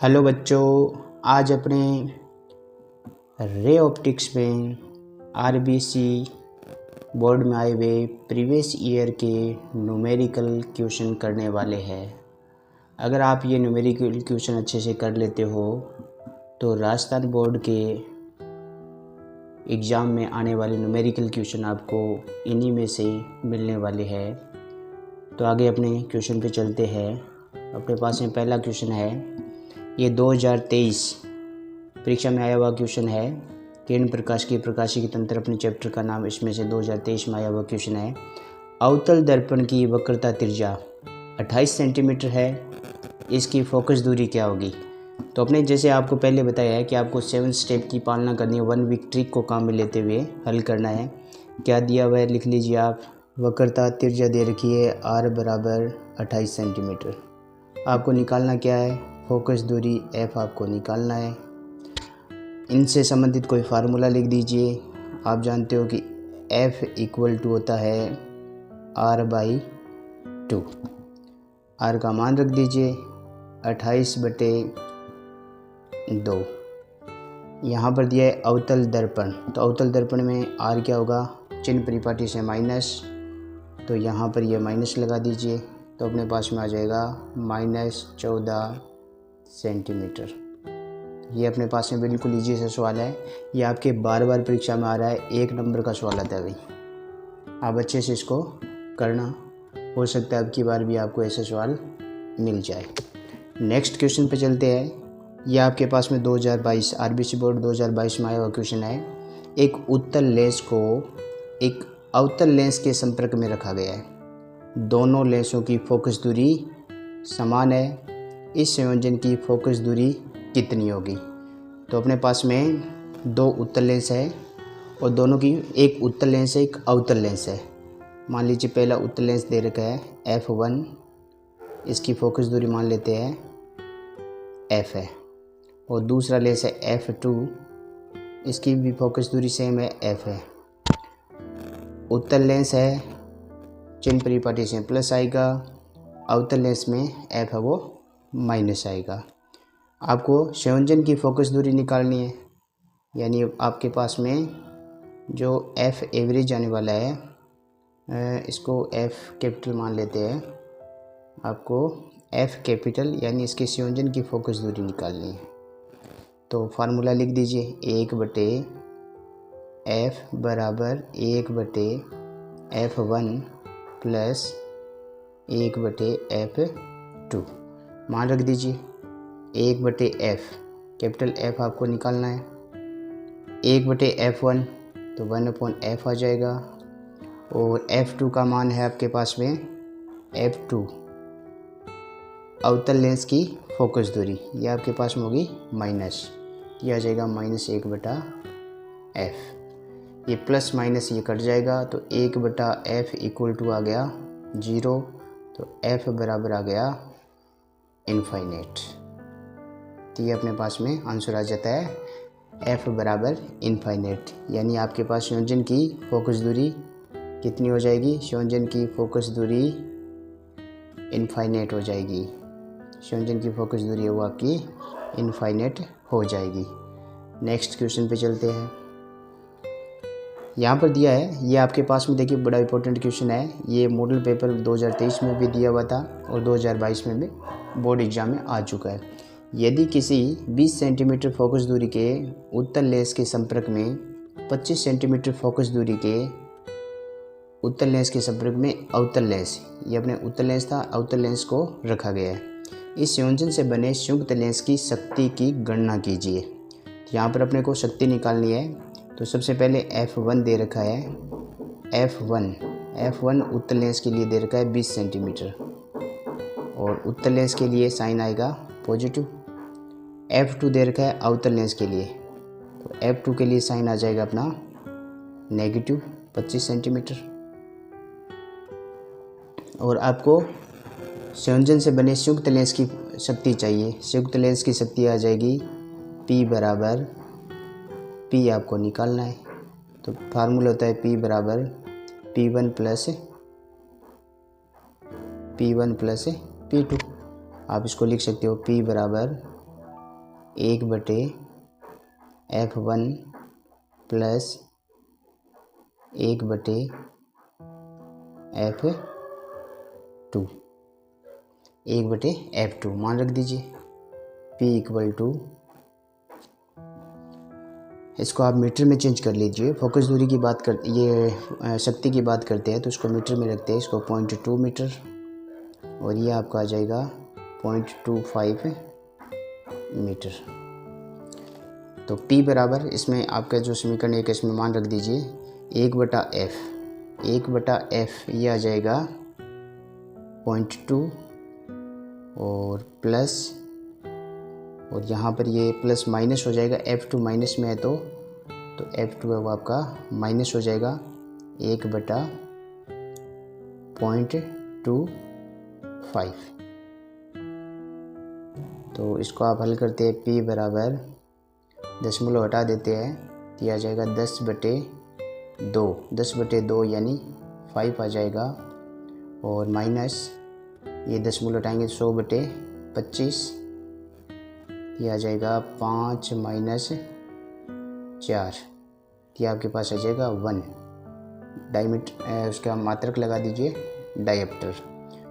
Hello बच्चों, आज अपने रे ऑप्टिक्स में आरबीसी बोर्ड में आए हुए प्रीवियस ईयर के न्यूमेरिकल क्वेश्चन करने वाले हैं। अगर आप ये न्यूमेरिकल क्वेश्चन अच्छे से कर लेते हो तो राजस्थान बोर्ड के एग्ज़ाम में आने वाले न्यूमेरिकल क्वेश्चन आपको इन्हीं में से मिलने वाले हैं। तो आगे अपने क्वेश्चन पे चलते हैं। अपने पास में पहला क्वेश्चन है, ये 2023 परीक्षा में आया हुआ क्वेश्चन है। किरण प्रकाश की प्रकाशिकी तंत्र अपने चैप्टर का नाम इसमें से 2023 में आया हुआ क्वेश्चन है। अवतल दर्पण की वक्रता त्रिज्या 28 सेंटीमीटर है, इसकी फोकस दूरी क्या होगी? तो अपने जैसे आपको पहले बताया है कि आपको 7 स्टेप की पालना करनी है, 1 वीक ट्रिक को काम में लेते हुए हल करना है। क्या दिया हुआ है लिख लीजिए आप। वक्रता त्रिज्या दे रखी है r बराबर 28 सेंटीमीटर। आपको निकालना क्या है? फोकस दूरी f आपको निकालना है। इनसे संबंधित कोई फार्मूला लिख दीजिए। आप जानते हो कि f इक्वल टू होता है r/2। r का मान रख दीजिए 28/2। यहाँ पर दिया है अवतल दर्पण, तो अवतल दर्पण में r क्या होगा? चिन्ह परिपाटी से माइनस, तो यहाँ पर यह माइनस लगा दीजिए, तो अपने पास में आ जाएगा -14 सेंटीमीटर। ये अपने पास में बिल्कुल ईजी सा सवाल है। ये आपके बार बार परीक्षा में आ रहा है, 1 नंबर का सवाल आता है भाई। आप अच्छे से इसको करना, हो सकता है अब की बार भी आपको ऐसा सवाल मिल जाए। नेक्स्ट क्वेश्चन पे चलते हैं। ये आपके पास में 2022 आरबीसी बोर्ड 2022 में आया हुआ क्वेश्चन है। एक उत्तल लेंस को एक अवतल लेंस के संपर्क में रखा गया है। दोनों लेंसों की फोकस दूरी समान है। इस संयोजन की फोकस दूरी कितनी होगी? तो अपने पास में 2 उत्तल लेंस है और दोनों की, एक उत्तल लेंस है एक अवतल लेंस है। मान लीजिए पहला उत्तल लेंस दे रखा है f1, इसकी फोकस दूरी मान लेते हैं f है, और दूसरा लेंस है f2, इसकी भी फोकस दूरी सेम है f है। उत्तल लेंस है, चिन्ह परिपाटी से प्लस आएगा, अवतल लेंस में f है वो माइनस आएगा। आपको संयोजन की फोकस दूरी निकालनी है, यानी आपके पास में जो f एवरेज आने वाला है, इसको f कैपिटल मान लेते हैं। आपको f कैपिटल यानी इसके संयोजन की फोकस दूरी निकालनी है। तो फार्मूला लिख दीजिए, 1/f बराबर 1/f1 प्लस 1/f2। मान रख दीजिए 1/f, कैपिटल F आपको निकालना है। 1/f1 तो 1/f आ जाएगा, और f2 का मान है आपके पास में f2 अवतल लेंस की फोकस दूरी, ये आपके पास में होगी माइनस, ये आ जाएगा -1/f। ये प्लस माइनस ये कट जाएगा, तो 1/f इक्वल टू आ गया 0, तो f बराबर आ गया इनफाइनाइट। तो ये अपने पास में आंसर आ जाता है f बराबर इनफाइनाइट, यानी आपके पास संयोजन की फोकस दूरी कितनी हो जाएगी? संयोजन की फोकस दूरी इनफाइनाइट हो जाएगी। संयोजन की फोकस दूरी है वो आपकी इनफाइनाइट हो जाएगी। नेक्स्ट क्वेश्चन पे चलते हैं। यहाँ पर दिया है, ये आपके पास में देखिए बड़ा इंपॉर्टेंट क्वेश्चन है। ये मॉडल पेपर 2023 में भी दिया हुआ था और 2022 में भी बोर्ड एग्जाम में आ चुका है। यदि किसी 20 सेंटीमीटर फोकस दूरी के उत्तल लेंस के संपर्क में 25 सेंटीमीटर फोकस दूरी के उत्तल लेंस के संपर्क में अवतल लेंस, ये अपने उत्तल लेंस था, अवतल लेंस को रखा गया है। इस संयोजन से बने संयुक्त लेंस की शक्ति की गणना कीजिए। तो यहाँ पर अपने को शक्ति निकालनी है। तो सबसे पहले f1 दे रखा है, f1 उत्तल लेंस के लिए दे रखा है 20 सेंटीमीटर, और उत्तल लेंस के लिए साइन आएगा पॉजिटिव। f2 दे रखा है अवतल लेंस के लिए, तो f2 के लिए साइन आ जाएगा अपना नेगेटिव 25 सेंटीमीटर। और आपको संयोजन से बने संयुक्त लेंस की शक्ति चाहिए। संयुक्त लेंस की शक्ति आ जाएगी P बराबर, P आपको निकालना है, तो फार्मूला होता है P बराबर P1 प्लस P2। आप इसको लिख सकते हो P बराबर 1/f1 प्लस 1/f2, 1/f2 मान रख दीजिए। P इक्वल टू, इसको आप मीटर में चेंज कर लीजिए। फोकस दूरी की बात कर, ये शक्ति की बात करते हैं तो इसको मीटर में रखते हैं, इसको 0.2 मीटर, और ये आपका आ जाएगा 0.25 मीटर। तो P बराबर, इसमें आपका जो समीकरण एक इसमें मान रख दीजिए 1/f, 1/f ये आ जाएगा 0.2 और प्लस, और यहाँ पर ये प्लस माइनस हो जाएगा, F2 माइनस में है तो F2 है वो आपका माइनस हो जाएगा 1/0.25। तो इसको आप हल करते हैं, P बराबर दशमलव हटा देते हैं तो ये आ जाएगा 10/2, 10/2 यानी 5 आ जाएगा, और माइनस ये दशमलव हटाएंगे 100/25, ये आ जाएगा 5 माइनस 4, ये आपके पास आ जाएगा 1 डायमीटर, उसका मात्रक लगा दीजिए डायप्टर,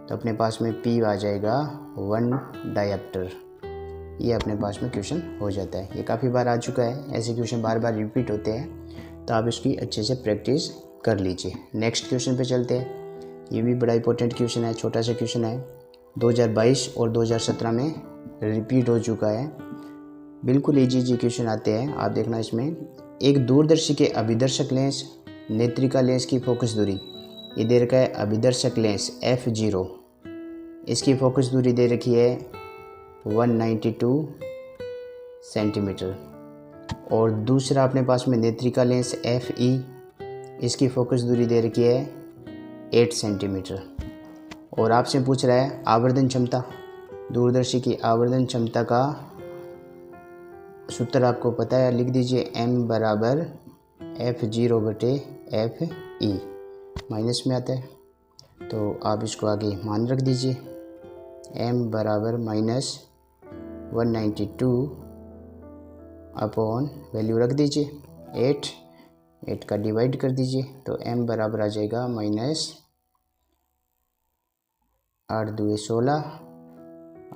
तो अपने पास में P आ जाएगा 1 डायप्टर। ये अपने पास में क्वेश्चन हो जाता है। ये काफ़ी बार आ चुका है, ऐसे क्वेश्चन बार बार रिपीट होते हैं, तो आप इसकी अच्छे से प्रैक्टिस कर लीजिए। नेक्स्ट क्वेश्चन पे चलते हैं। ये भी बड़ा इंपॉर्टेंट क्वेश्चन है, छोटा सा क्वेश्चन है, 2022 और 2017 में रिपीट हो चुका है। बिल्कुल इजी क्वेश्चन आते हैं, आप देखना। इसमें एक दूरदर्शी के अभिदर्शक लेंस नेत्रिका लेंस की फोकस दूरी, ये दे रखा है अभिदर्शक लेंस F0, इसकी फोकस दूरी दे रखी है 192 सेंटीमीटर, और दूसरा अपने पास में नेत्रिका लेंस FE, इसकी फोकस दूरी दे रखी है 8 सेंटीमीटर, और आपसे पूछ रहा है आवर्धन क्षमता। दूरदर्शी की आवर्धन क्षमता का सूत्र आपको पता है, लिख दीजिए M बराबर F0/FE, माइनस में आता है तो आप इसको आगे मान रख दीजिए। M बराबर माइनस 192 अपॉन वैल्यू रख दीजिए 8 का डिवाइड कर दीजिए, तो M बराबर आ जाएगा माइनस 8 दूए 16,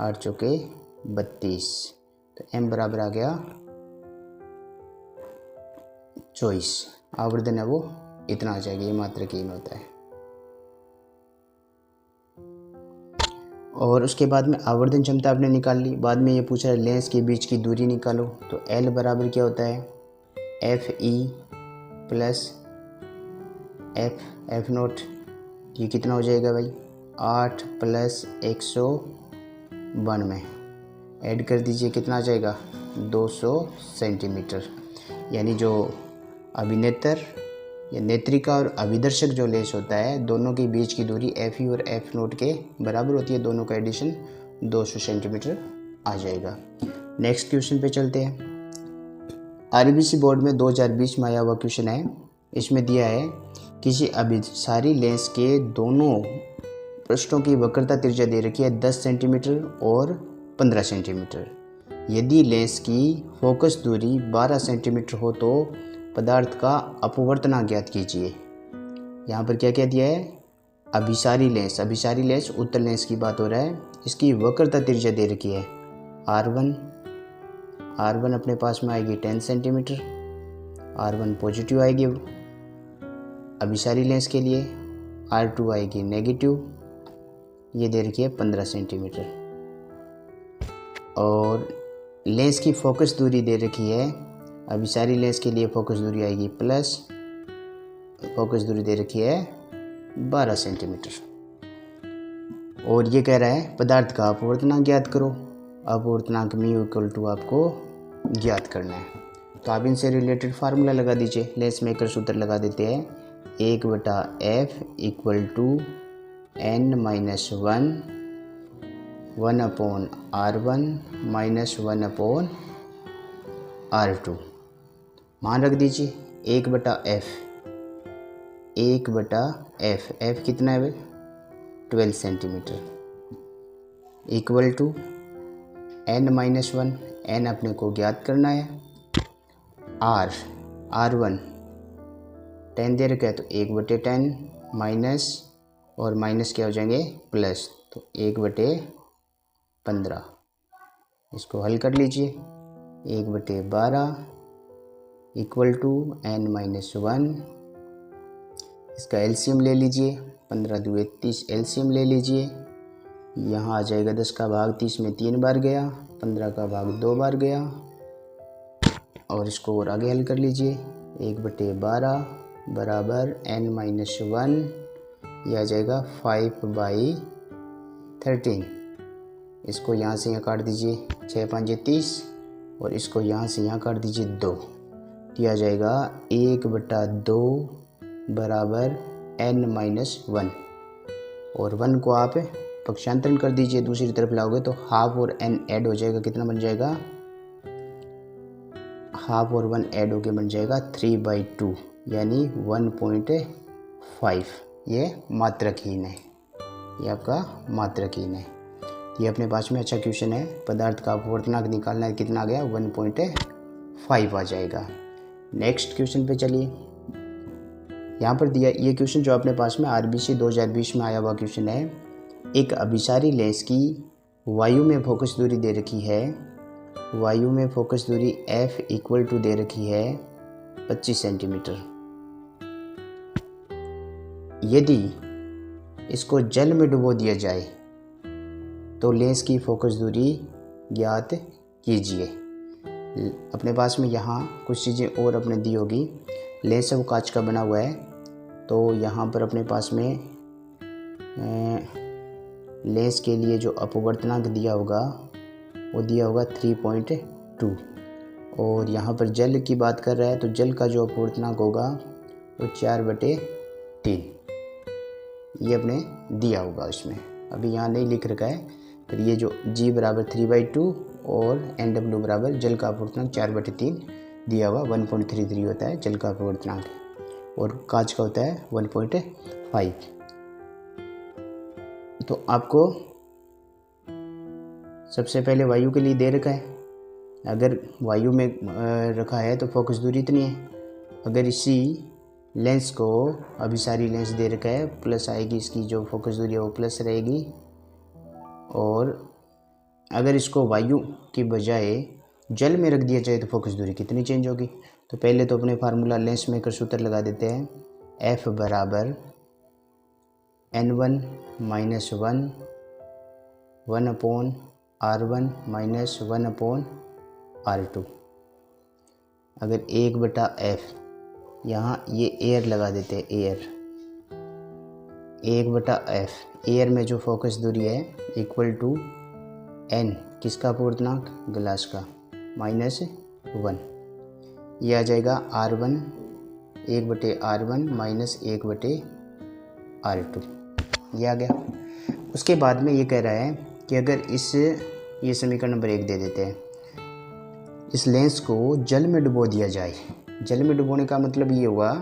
8 चौके 32, तो M बराबर आ गया 24। आवर्धन है वो इतना आ जाएगा, ये मात्रक हीन होता है। और उसके बाद में आवर्धन क्षमता आपने निकाल ली, बाद में ये पूछा है लेंस के बीच की दूरी निकालो, तो L बराबर क्या होता है FE प्लस F0, ये कितना हो जाएगा भाई 8 प्लस 192, ऐड कर दीजिए कितना आ जाएगा 200 सेंटीमीटर। यानी जो अभिनेत्र या नेत्रिका और अभिदर्शक जो लेंस होता है, दोनों के बीच की दूरी FE और F0 के बराबर होती है, दोनों का एडिशन 200 सेंटीमीटर आ जाएगा। नेक्स्ट क्वेश्चन पे चलते हैं। RBC बोर्ड में 2020 में आया हुआ क्वेश्चन है। इसमें दिया है किसी अभिसारी लेंस के दोनों पृष्ठों की वक्रता त्रिज्या दे रखी है 10 सेंटीमीटर और 15 सेंटीमीटर। यदि लेंस की फोकस दूरी 12 सेंटीमीटर हो तो पदार्थ का अपवर्तनांक ज्ञात कीजिए। यहाँ पर क्या क्या दिया है, अभिसारी लेंस, अभिसारी लेंस उत्तल लेंस की बात हो रहा है। इसकी वक्रता त्रिज्या दे रखी है R1 अपने पास में आएगी 10 सेंटीमीटर, R1 पॉजिटिव आएगी अभिसारी लेंस के लिए, R2 आएगी नेगेटिव, ये दे रखी है 15 सेंटीमीटर। और लेंस की फोकस दूरी दे रखी है, अभिसारी लेंस के लिए फोकस दूरी आएगी प्लस, फोकस दूरी दे रखी है 12 सेंटीमीटर। और ये कह रहा है पदार्थ का अपवर्तनांक ज्ञात करो। अपवर्तनांक म्यू इक्वल टू आपको ज्ञात करना है, तो आप इनसे रिलेटेड फार्मूला लगा दीजिए। लेंस मेकर सूत्र लगा देते हैं 1/f equal to n-1 1/R1 minus 1/R2, मान रख दीजिए 1/f, 1/f, f कितना है 12 centimetre, equal to n-1, n अपने को ज्ञात करना है। R1 10 दे रखा है तो 1/10 माइनस और माइनस क्या हो जाएंगे प्लस, तो 1/15। इसको हल कर लीजिए। 1/12 इक्वल टू n-1। इसका एलसीएम ले लीजिए, 15 दूनी 30 एलसीएम ले लीजिए। यहाँ आ जाएगा 10 का भाग 30 में 3 बार गया, 15 का भाग 2 बार गया। और इसको और आगे हल कर लीजिए। 1/12 बराबर n-1, यह आ जाएगा 5/13। इसको यहाँ से यहाँ काट दीजिए, 6×5 30, और इसको यहाँ से यहाँ काट दीजिए 2, दिया जाएगा 1/2 बराबर n-1। और 1 को आप पक्षांतरण कर दीजिए, दूसरी तरफ लाओगे तो हाफ और n ऐड हो जाएगा, कितना बन जाएगा, हाफ और 1 ऐड होके बन जाएगा 3/2 यानी 1.5। ये मात्रकहीन है, ये आपका मात्रकहीन है। ये अपने पास में अच्छा क्वेश्चन है। पदार्थ का अपवर्तनांक निकालना है, कितना आ गया 1.5 आ जाएगा। नेक्स्ट क्वेश्चन पे चलिए। यहाँ पर दिया ये क्वेश्चन जो अपने पास में RBC 2020 में आया हुआ क्वेश्चन है। एक अभिसारी लेंस की वायु में फोकस दूरी दे रखी है, वायु में फोकस दूरी f इक्वल टू दे रखी है 25 सेंटीमीटर। यदि इसको जल में डुबो दिया जाए तो लेंस की फोकस दूरी ज्ञात कीजिए। अपने पास में यहाँ कुछ चीज़ें और अपने दी होगी। लेंस वो कांच का बना हुआ है, तो यहाँ पर अपने पास में लेंस के लिए जो अपवर्तनांक दिया होगा वो दिया होगा 3.2। और यहाँ पर जल की बात कर रहा है तो जल का जो अपवर्तनांक होगा वो 4/3, ये अपने दिया होगा इसमें। अभी यहाँ नहीं लिख रखा है। फिर ये जो G बराबर 3/2 और NW बराबर जल का अपवर्तनांक 4/3 दिया हुआ 1.33 होता है जल का अपवर्तनांक, और कांच का होता है 1.5। तो आपको सबसे पहले वायु के लिए दे रखा है। अगर वायु में रखा है तो फोकस दूरी इतनी है। अगर इसी लेंस को अभिसारी लेंस दे रखा है, प्लस आएगी, इसकी जो फोकस दूरी है वो प्लस रहेगी। और अगर इसको वायु की बजाय जल में रख दिया जाए तो फोकस दूरी कितनी चेंज होगी। तो पहले तो अपने फार्मूला लेंस मेकर सूत्र लगा देते हैं। F बराबर n1 - 1 1/r1 - 1/r2। अगर 1/f, यहाँ ये एयर लगा देते हैं, एयर 1/f, एयर में जो फोकस दूरी है इक्वल टू n, किसका अपवर्तनांक, ग्लास का, -1। ये आ जाएगा r1 1/r1 - 1/r2, ये आ गया। उसके बाद में ये कह रहा है कि अगर ये समीकरण नंबर 1 दे देते हैं, इस लेंस को जल में डुबो दिया जाए। जल में डुबोने का मतलब ये हुआ,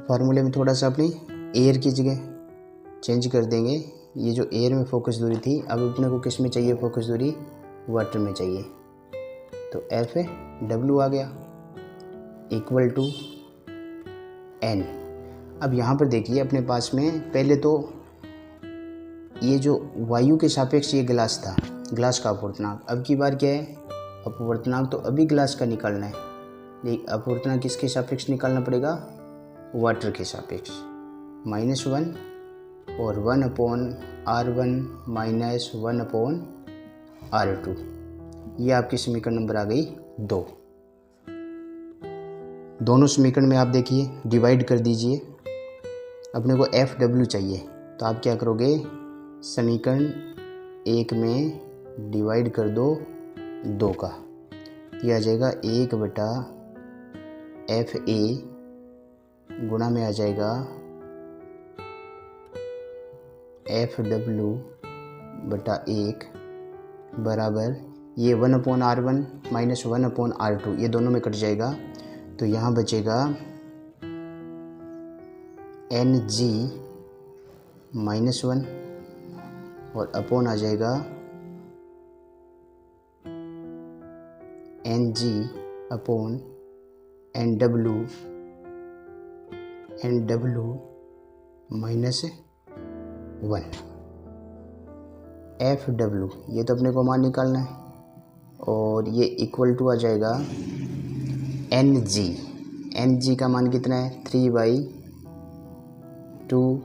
फार्मूले में थोड़ा सा अपनी एयर की जगह चेंज कर देंगे। ये जो एयर में फोकस दूरी थी, अब अपने को किस में चाहिए फोकस दूरी, वाटर में चाहिए। तो FW आ गया इक्वल टू n। अब यहाँ पर देखिए अपने पास में पहले तो ये जो वायु के सापेक्ष ये गिलास था, गिलास का अपवर्तनांक। अब की बार क्या है, अपवर्तनांक तो अभी गिलास का निकालना है, लेकिन अपवर्तनांक किसके सापेक्ष निकालना पड़ेगा, वाटर के सापेक्ष। -1 और 1/r1 - 1/r2, ये आपकी समीकरण नंबर आ गई 2। दोनों समीकरण में आप देखिए डिवाइड कर दीजिए। अपने को FW चाहिए, तो आप क्या करोगे, समीकरण 1 में डिवाइड कर दो 2 का, यह आ जाएगा 1/FA गुणा में आ जाएगा FW/1 बराबर ये 1/r1 - 1/r2, ये दोनों में कट जाएगा। तो यहाँ बचेगा NG-1 और अपॉन आ जाएगा N G upon N W minus 1। F W ये तो अपने को मान निकालना है, और ये इक्वल टू आ जाएगा एन जी का मान कितना है 3/2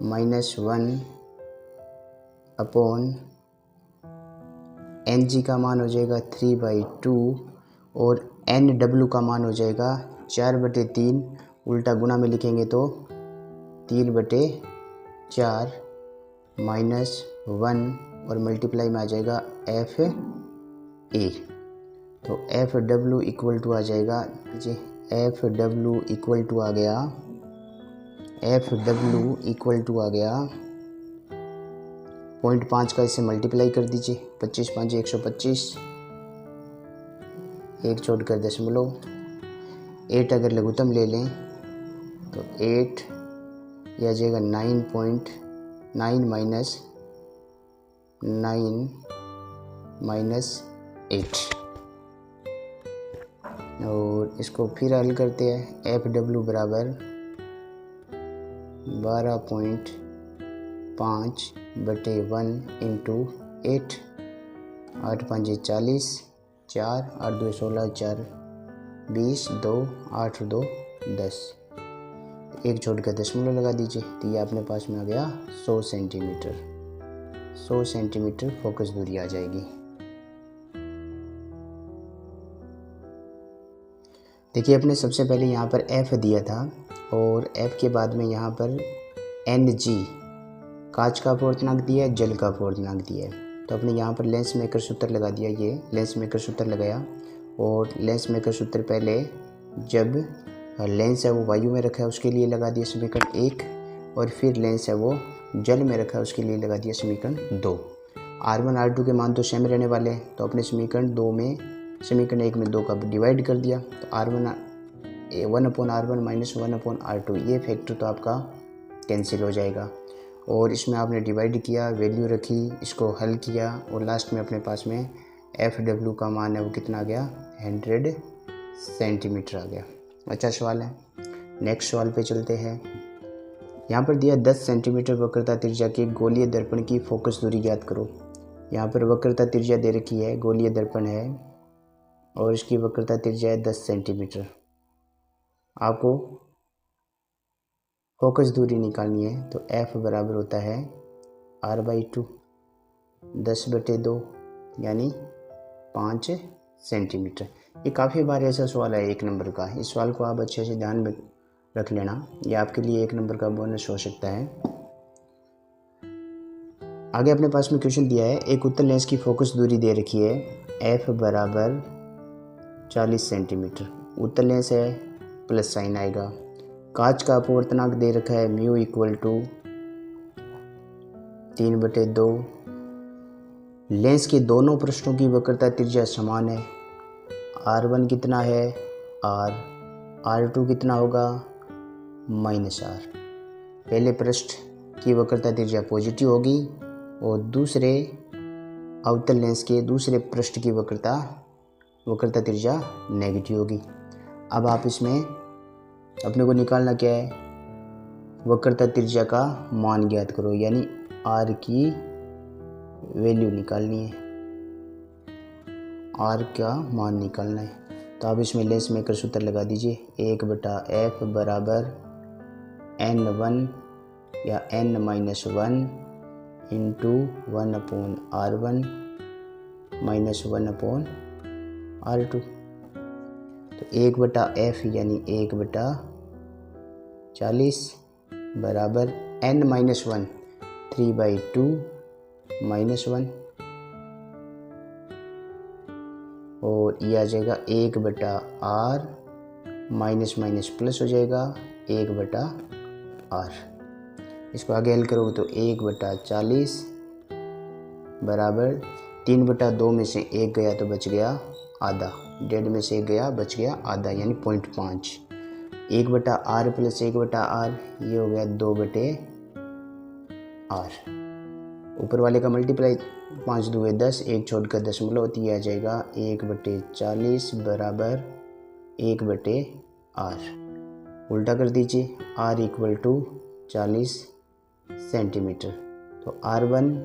माइनस 1 अपॉन एन जी का मान हो जाएगा 3/2 और एन डब्लू का मान हो जाएगा 4/3, उल्टा गुना में लिखेंगे तो 3/4 माइनस 1 और मल्टीप्लाई में आ जाएगा एफ ए। तो एफ डब्लू इक्वल टू आ जाएगा जी, एफ डब्लू इक्वल टू आ गया 0.5 का इससे मल्टीप्लाई कर दीजिए, 25 5 125, एक छोड़कर दशमलव, 8 अगर लघुत्तम ले लें तो 8 यह आ जाएगा 9.9 माइनस 8। और इसको फिर हल करते हैं। एफ डब्ल्यू बराबर 12.5/1 इंटू 8, 8 5 40, 4 8 2 16, 4 20, 2 8 2 10, एक छोड़ कर दशमलव लगा दीजिए, तो ये अपने पास में आ गया 100 सेंटीमीटर। 100 सेंटीमीटर फोकस दूरी आ जाएगी। देखिए अपने सबसे पहले यहाँ पर F दिया था और F के बाद में यहाँ पर NG कांच का अपूर्णांक दिया है, जल का अपूर्णांक दिया है। तो अपने यहाँ पर लेंस मेकर सूत्र लगा दिया, ये लेंस मेकर सूत्र लगाया। और लेंस मेकर सूत्र पहले जब लेंस है वो वायु में रखा है उसके लिए लगा दिया समीकरण 1, और फिर लेंस है वो जल में रखा है उसके लिए लगा दिया समीकरण 2। R1 R2 के मान तो सेम रहने वाले हैं, तो अपने समीकरण 2 में समीकरण 1 में 2 का डिवाइड कर दिया, तो R1 1/R1 माइनस 1/R2, ये फैक्टर तो आपका कैंसिल हो जाएगा। और इसमें आपने डिवाइड किया, वैल्यू रखी, इसको हल किया और लास्ट में अपने पास में एफ डब्ल्यू का मान है वो कितना आ गया 100 सेंटीमीटर आ गया। अच्छा सवाल है। नेक्स्ट सवाल पे चलते हैं। यहाँ पर दिया 10 सेंटीमीटर वक्रता त्रिज्या के गोलीय दर्पण की फोकस दूरी ज्ञात करो। यहाँ पर वक्रता त्रिज्या दे रखी है, गोलीय दर्पण है और इसकी वक्रता त्रिज्या है 10 सेंटीमीटर। आपको फोकस दूरी निकालनी है, तो F बराबर होता है R/2 10/2 यानी 5 सेंटीमीटर। ये काफ़ी बार ऐसा सवाल है 1 नंबर का, इस सवाल को आप अच्छे से ध्यान में रख लेना, ये आपके लिए 1 नंबर का बोनस हो सकता है। आगे अपने पास में क्वेश्चन दिया है, एक उत्तल लेंस की फोकस दूरी दे रखी है F बराबर 40 सेंटीमीटर। उत्तल लेंस है प्लस साइन आएगा। कांच का अपवर्तनांक दे रखा है म्यू इक्वल टू 3/2। लेंस के दोनों पृष्ठों की वक्रता त्रिज्या समान है। R1 कितना है R, R2 कितना होगा -R। पहले पृष्ठ की वक्रता त्रिज्या पॉजिटिव होगी और दूसरे अवतल लेंस के दूसरे पृष्ठ की वक्रता त्रिज्या नेगेटिव होगी। अब आप इसमें अपने को निकालना क्या है, वक्रता त्रिज्या का मान ज्ञात करो, यानी R की वैल्यू निकालनी है, R का मान निकालना है। तो आप इसमें लेंस मेकर सूत्र लगा दीजिए, 1/F बराबर N1 या N-1 into 1/R1 minus 1/R2। तो 1/F यानी 1/40 बराबर N-1 3/2 माइनस 1, और ये आ जाएगा 1/R माइनस माइनस प्लस हो जाएगा 1/R। इसको आगे हल करोगे तो 1/40 बराबर 3/2 में से 1 गया तो बच गया आधा, 1.5 में से 1 गया बच गया आधा यानी 0.5। 1/R प्लस 1/R ये हो गया 2/R। ऊपर वाले का मल्टीप्लाई 5 दूए 10, एक छोड़कर दशमलव, तो ये आ जाएगा 1/40 बराबर 1/r। उल्टा कर दीजिए, r इक्वल टू 40 सेंटीमीटर। तो r1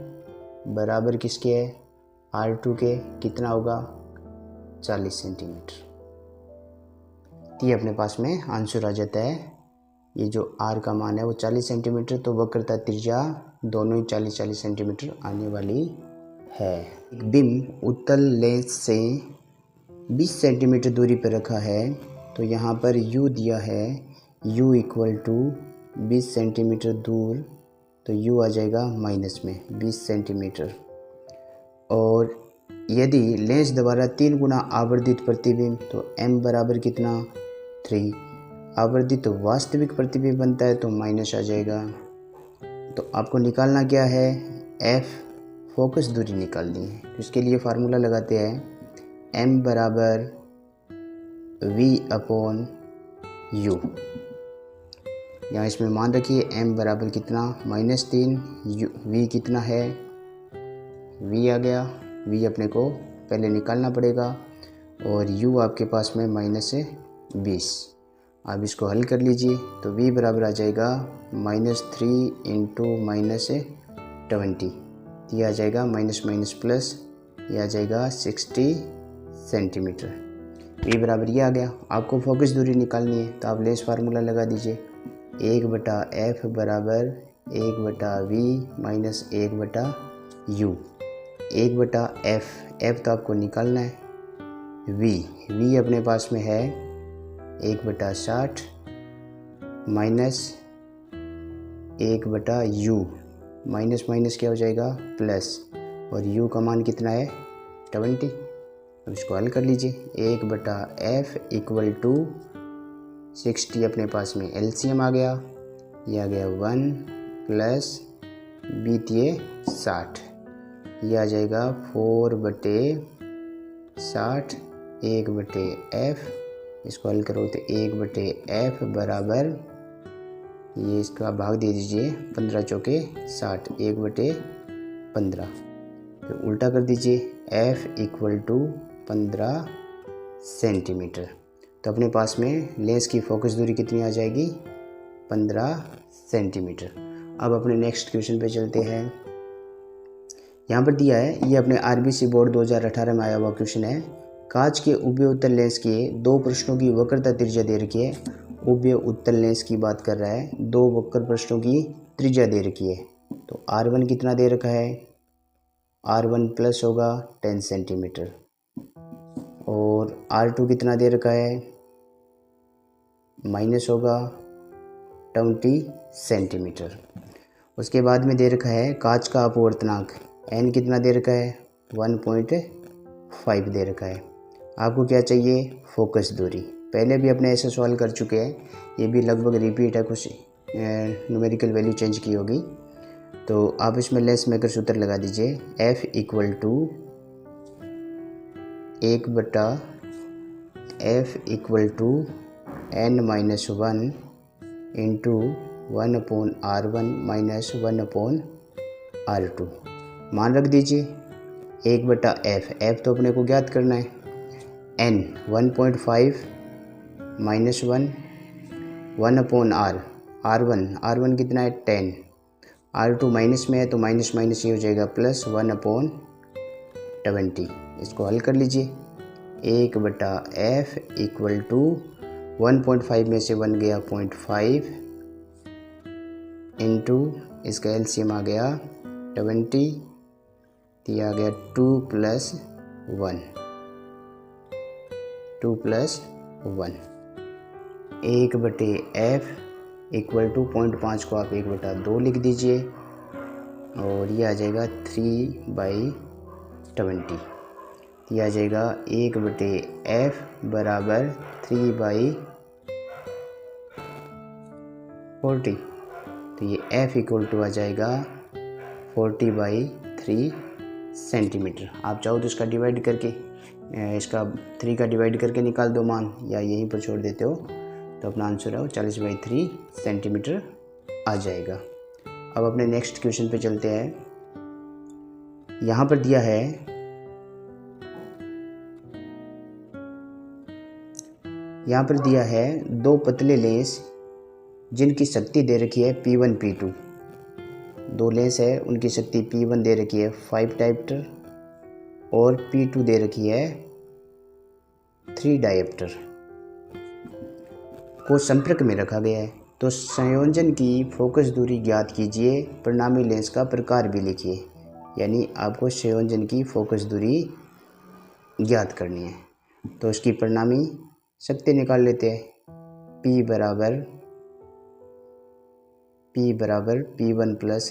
बराबर किसके है, r2 के, कितना होगा 40 सेंटीमीटर। ये अपने पास में आंसर आ जाता है। ये जो r का मान है वो 40 सेंटीमीटर, तो वक्रता त्रिज्या दोनों ही 40-40 सेंटीमीटर आने वाली है। एक बिम उत्तल लेंस से 20 सेंटीमीटर दूरी पर रखा है, तो यहाँ पर u दिया है, u इक्वल टू 20 सेंटीमीटर दूर, तो u आ जाएगा माइनस में 20 सेंटीमीटर। और यदि लेंस द्वारा 3 गुना आवर्धित प्रतिबिंब, तो m बराबर कितना 3, आवर्धित तो वास्तविक प्रतिबिंब बनता है, तो माइनस आ जाएगा। तो आपको निकालना क्या है, f फोकस दूरी निकालनी है। तो इसके लिए फार्मूला लगाते हैं, m बराबर v/u। यहाँ इसमें मान रखिए m बराबर कितना -3, v कितना है, v आ गया, v अपने को पहले निकालना पड़ेगा, और u आपके पास में -20। आप इसको हल कर लीजिए, तो v बराबर आ जाएगा -3 × -20, ये आ जाएगा माइनस माइनस प्लस, ये आ जाएगा 60 सेंटीमीटर। v बराबर ये आ गया। आपको फोकस दूरी निकालनी है, तो आप लेंस फार्मूला लगा दीजिए, 1/f बराबर 1/v minus 1/u। 1/f, f तो आपको निकालना है, v अपने पास में है 1/60 माइनस 1/u, माइनस माइनस क्या हो जाएगा प्लस, और u का मान कितना है 20। अब इसको हल कर लीजिए, 1/f इक्वल टू 60 अपने पास में एलसीएम आ गया, ये आ गया 1 प्लस 60, ये आ जाएगा 4/60 1/f। इसको हल करो तो 1/f बराबर, ये इसका भाग दे दीजिए, 15 चौके 60, 1/15। तो उल्टा कर दीजिए, f इक्वल टू 15 सेंटीमीटर। तो अपने पास में लेंस की फोकस दूरी कितनी आ जाएगी 15 सेंटीमीटर। अब अपने नेक्स्ट क्वेश्चन पे चलते हैं। यहाँ पर दिया है, ये अपने आरबीसी बोर्ड 2018 में आया हुआ क्वेश्चन है। कांच के उभय उत्तल लेंस के 2 प्रश्नों की वक्रता त्रिज्या दे रखी है। उभय उत्तल लेंस की बात कर रहा है, 2 वक्र प्रश्नों की त्रिज्या दे रखी है। तो R1 कितना दे रखा है, R1 प्लस होगा 10 सेंटीमीटर, और R2 कितना दे रखा है, माइनस होगा 20 सेंटीमीटर। उसके बाद में दे रखा है कांच का अपवर्तनांक n कितना दे रखा है, 1.5 दे रखा है। आपको क्या चाहिए, फोकस दूरी। पहले भी अपने ऐसे सवाल कर चुके हैं, ये भी लगभग रिपीट है, कुछ न्यूमेरिकल वैल्यू चेंज की होगी। तो आप इसमें लेंस मेकर सूत्र लगा दीजिए, f equal to 1/f equal to n-1 into 1/r1 minus 1/r2। मान रख दीजिए 1/f, f तो अपने को ज्ञात करना है, n 1.5 माइनस 1 1/r, r1 कितना है 10, r2 माइनस में है तो माइनस माइनस ये हो जाएगा प्लस 1/20। इसको हल कर लीजिए, 1/f इक्वल टू 1.5 में से 1 गया 0.5 इंटू इसका एलसीएम आ गया 20, ये आ गया 2 + 1। 1/f इक्वल टू 0.5 को आप 1/2 लिख दीजिए, और ये आ जाएगा 3/20। ये आ जाएगा 1/f बराबर 3/40। तो ये f इक्वल टू आ जाएगा 40/3 सेंटीमीटर। आप चाहो तो इसका डिवाइड करके, इसका 3 का डिवाइड करके निकाल दो मान, या यहीं पर छोड़ देते हो तो अपना आंसर है वो 40/3 सेंटीमीटर आ जाएगा। अब अपने नेक्स्ट क्वेश्चन पे चलते हैं। यहाँ पर दिया है दो पतले लेंस जिनकी शक्ति दे रखी है P1 P2। दो लेंस है, उनकी शक्ति P1 दे रखी है 5 डायोप्टर और P2 दे रखी है 3 डायोप्टर को संपर्क में रखा गया है। तो संयोजन की फोकस दूरी ज्ञात कीजिए, परिणामी लेंस का प्रकार भी लिखिए। यानी आपको संयोजन की फोकस दूरी ज्ञात करनी है। तो उसकी परिणामी शक्ति निकाल लेते हैं। P बराबर P1 प्लस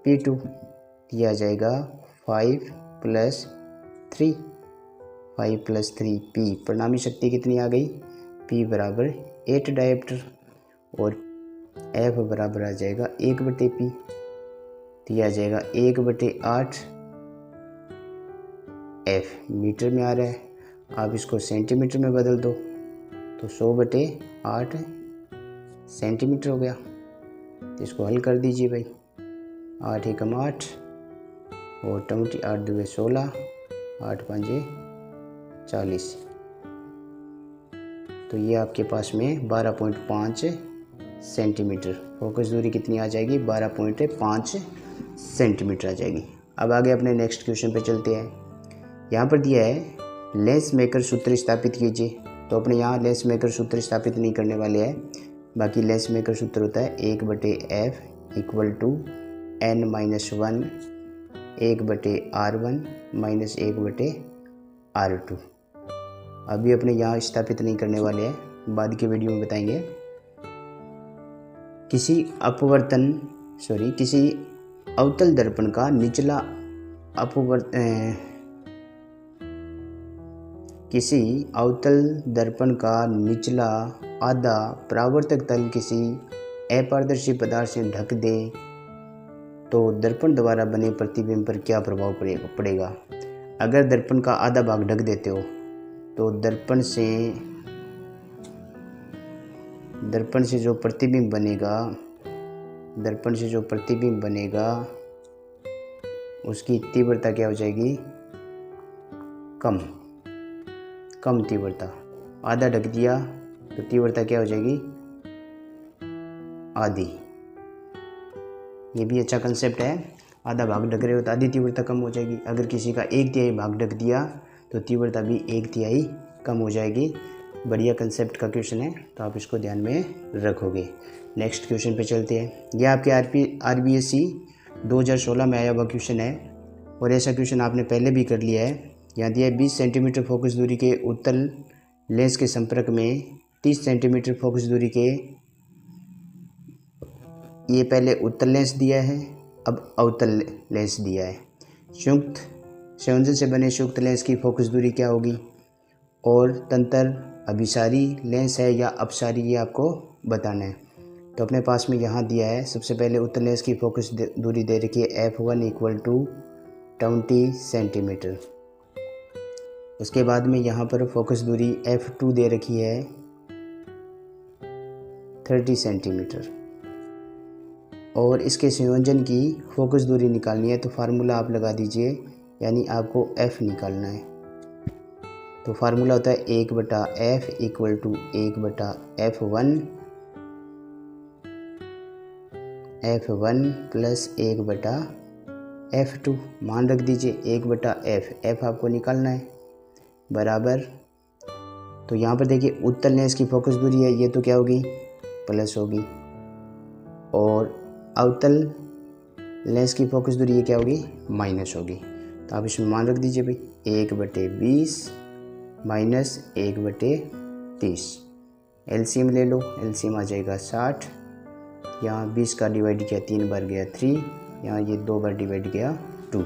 P2 दिया जाएगा 5 प्लस 3 P। परिणामी शक्ति कितनी आ गई? P बराबर 8 डायोप्टर और F बराबर आ जाएगा 1/P दिया जाएगा 1/8 F। मीटर में आ रहा है, आप इसको सेंटीमीटर में बदल दो तो 100/8 सेंटीमीटर हो गया। तो इसको हल कर दीजिए भाई। 8 एकम 8 और 8 2 16, 8 5 40। तो ये आपके पास में 12.5 सेंटीमीटर फोकस दूरी कितनी आ जाएगी? 12.5 सेंटीमीटर आ जाएगी। अब आगे अपने नेक्स्ट क्वेश्चन पे चलते हैं। यहाँ पर दिया है लेंस मेकर सूत्र स्थापित कीजिए। तो अपने यहाँ लेंस मेकर सूत्र स्थापित नहीं करने वाले हैं, बाकी लेंस मेकर सूत्र होता है 1/F = n-1 1/R1 - 1/R2। अभी अपने यहाँ स्थापित नहीं करने वाले हैं, बाद की वीडियो में बताएंगे। किसी अवतल दर्पण का निचला किसी अवतल दर्पण का निचला आधा परावर्तक तल किसी अपारदर्शी पदार्थ से ढक दे तो दर्पण द्वारा बने प्रतिबिंब पर क्या प्रभाव पड़ेगा? अगर दर्पण का आधा भाग ढक देते हो तो दर्पण से जो प्रतिबिंब बनेगा उसकी तीव्रता क्या हो जाएगी? कम तीव्रता। आधा ढक दिया तो तीव्रता क्या हो जाएगी? आधी। ये भी अच्छा कंसेप्ट है। आधा भाग ढक रहे हो तो आधी तीव्रता कम हो जाएगी। अगर किसी का 1/3 भाग ढक दिया तो तीव्रता भी 1/3 कम हो जाएगी। बढ़िया कंसेप्ट का क्वेश्चन है, तो आप इसको ध्यान में रखोगे। नेक्स्ट क्वेश्चन पे चलते हैं। यह आपके RBSC 2016 में आया हुआ क्वेश्चन है और ऐसा क्वेश्चन आपने पहले भी कर लिया है। यहाँ दिया है 20 सेंटीमीटर फोकस दूरी के उत्तल लेंस के संपर्क में 30 सेंटीमीटर फोकस दूरी के, ये पहले उत्तल लेंस दिया है, अब अवतल लेंस दिया है। संयोजन से बने संयुक्त लेंस की फोकस दूरी क्या होगी? और तंत्र अभिसारी लेंस है या अपसारी, ये आपको बताना है। तो अपने पास में यहाँ दिया है, सबसे पहले उत्तल लेंस की फोकस दूरी दे रखी है F1 = 20 सेंटीमीटर। उसके बाद में यहाँ पर फोकस दूरी F2 दे रखी है 30 सेंटीमीटर और इसके संयोजन की फोकस दूरी निकालनी है। तो फार्मूला आप लगा दीजिए, यानी आपको F निकालना है। तो फार्मूला होता है 1/F = 1/F1 प्लस 1/F2। मान रख दीजिए 1/F। F आपको निकालना है बराबर। तो यहाँ पर देखिए उत्तल लेंस की फोकस दूरी है, ये तो क्या होगी? प्लस होगी। और अवतल लेंस की फोकस दूरी ये क्या होगी? माइनस होगी। तो आप इसमें मान रख दीजिए भाई 1/20 माइनस 1/30। एलसीएम ले लो, एलसीएम आ जाएगा 60। यहाँ 20 का डिवाइड किया 3 बार गया 3, यहाँ ये 2 बार डिवाइड किया 2।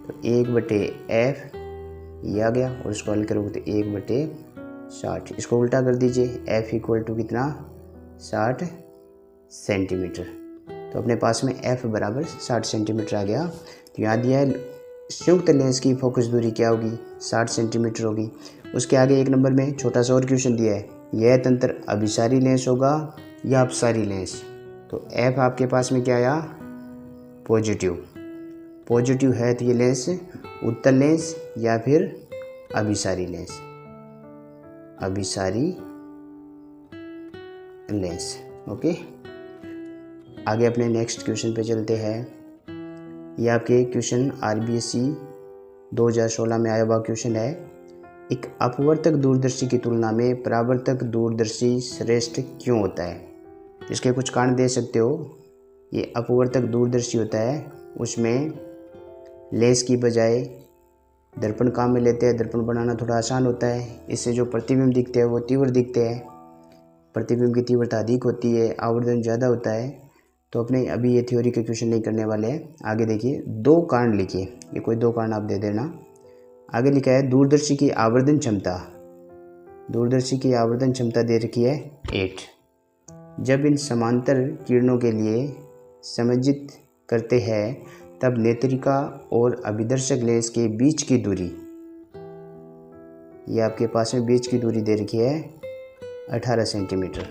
तो 1/F ये आ गया और इसको हल करोगे तो 1/60। इसको उल्टा कर दीजिए, F = कितना? 60 सेंटीमीटर। तो अपने पास में F बराबर 60 सेंटीमीटर आ गया। तो यहाँ दिया है संयुक्त लेंस की फोकस दूरी क्या होगी? 60 सेंटीमीटर होगी। उसके आगे 1 नंबर में छोटा सा और क्वेश्चन दिया है, यह तंत्र अभिसारी लेंस होगा या अपसारी लेंस? तो F आपके पास में क्या आया? पॉजिटिव। पॉजिटिव है तो ये लेंस उत्तल लेंस या फिर अभिसारी लेंस, अभिसारी लेंस। ओके, आगे अपने नेक्स्ट क्वेश्चन पे चलते हैं। ये आपके क्वेश्चन RBSc 2016 में आया हुआ क्वेश्चन है। एक अपवर्तक दूरदर्शी की तुलना में परावर्तक दूरदर्शी श्रेष्ठ क्यों होता है? इसके कुछ कारण दे सकते हो। ये अपवर्तक दूरदर्शी होता है, उसमें लेंस की बजाय दर्पण काम में लेते हैं। दर्पण बनाना थोड़ा आसान होता है, इससे जो प्रतिबिंब दिखते हैं वो तीव्र दिखते हैं। प्रतिबिंब की तीव्रता अधिक होती है, आवर्धन ज़्यादा होता है। तो अपने अभी ये थ्योरी के क्वेश्चन नहीं करने वाले हैं। आगे देखिए, 2 कारण लिखिए, ये कोई 2 कारण आप दे देना। आगे लिखा है दूरदर्शी की आवर्धन क्षमता, दूरदर्शी की आवर्धन क्षमता दे रखी है 8। जब इन समांतर किरणों के लिए समायोजित करते हैं तब नेत्रिका और अभिदर्शक लेंस के बीच की दूरी, ये आपके पास में बीच की दूरी दे रखी है 18 सेंटीमीटर।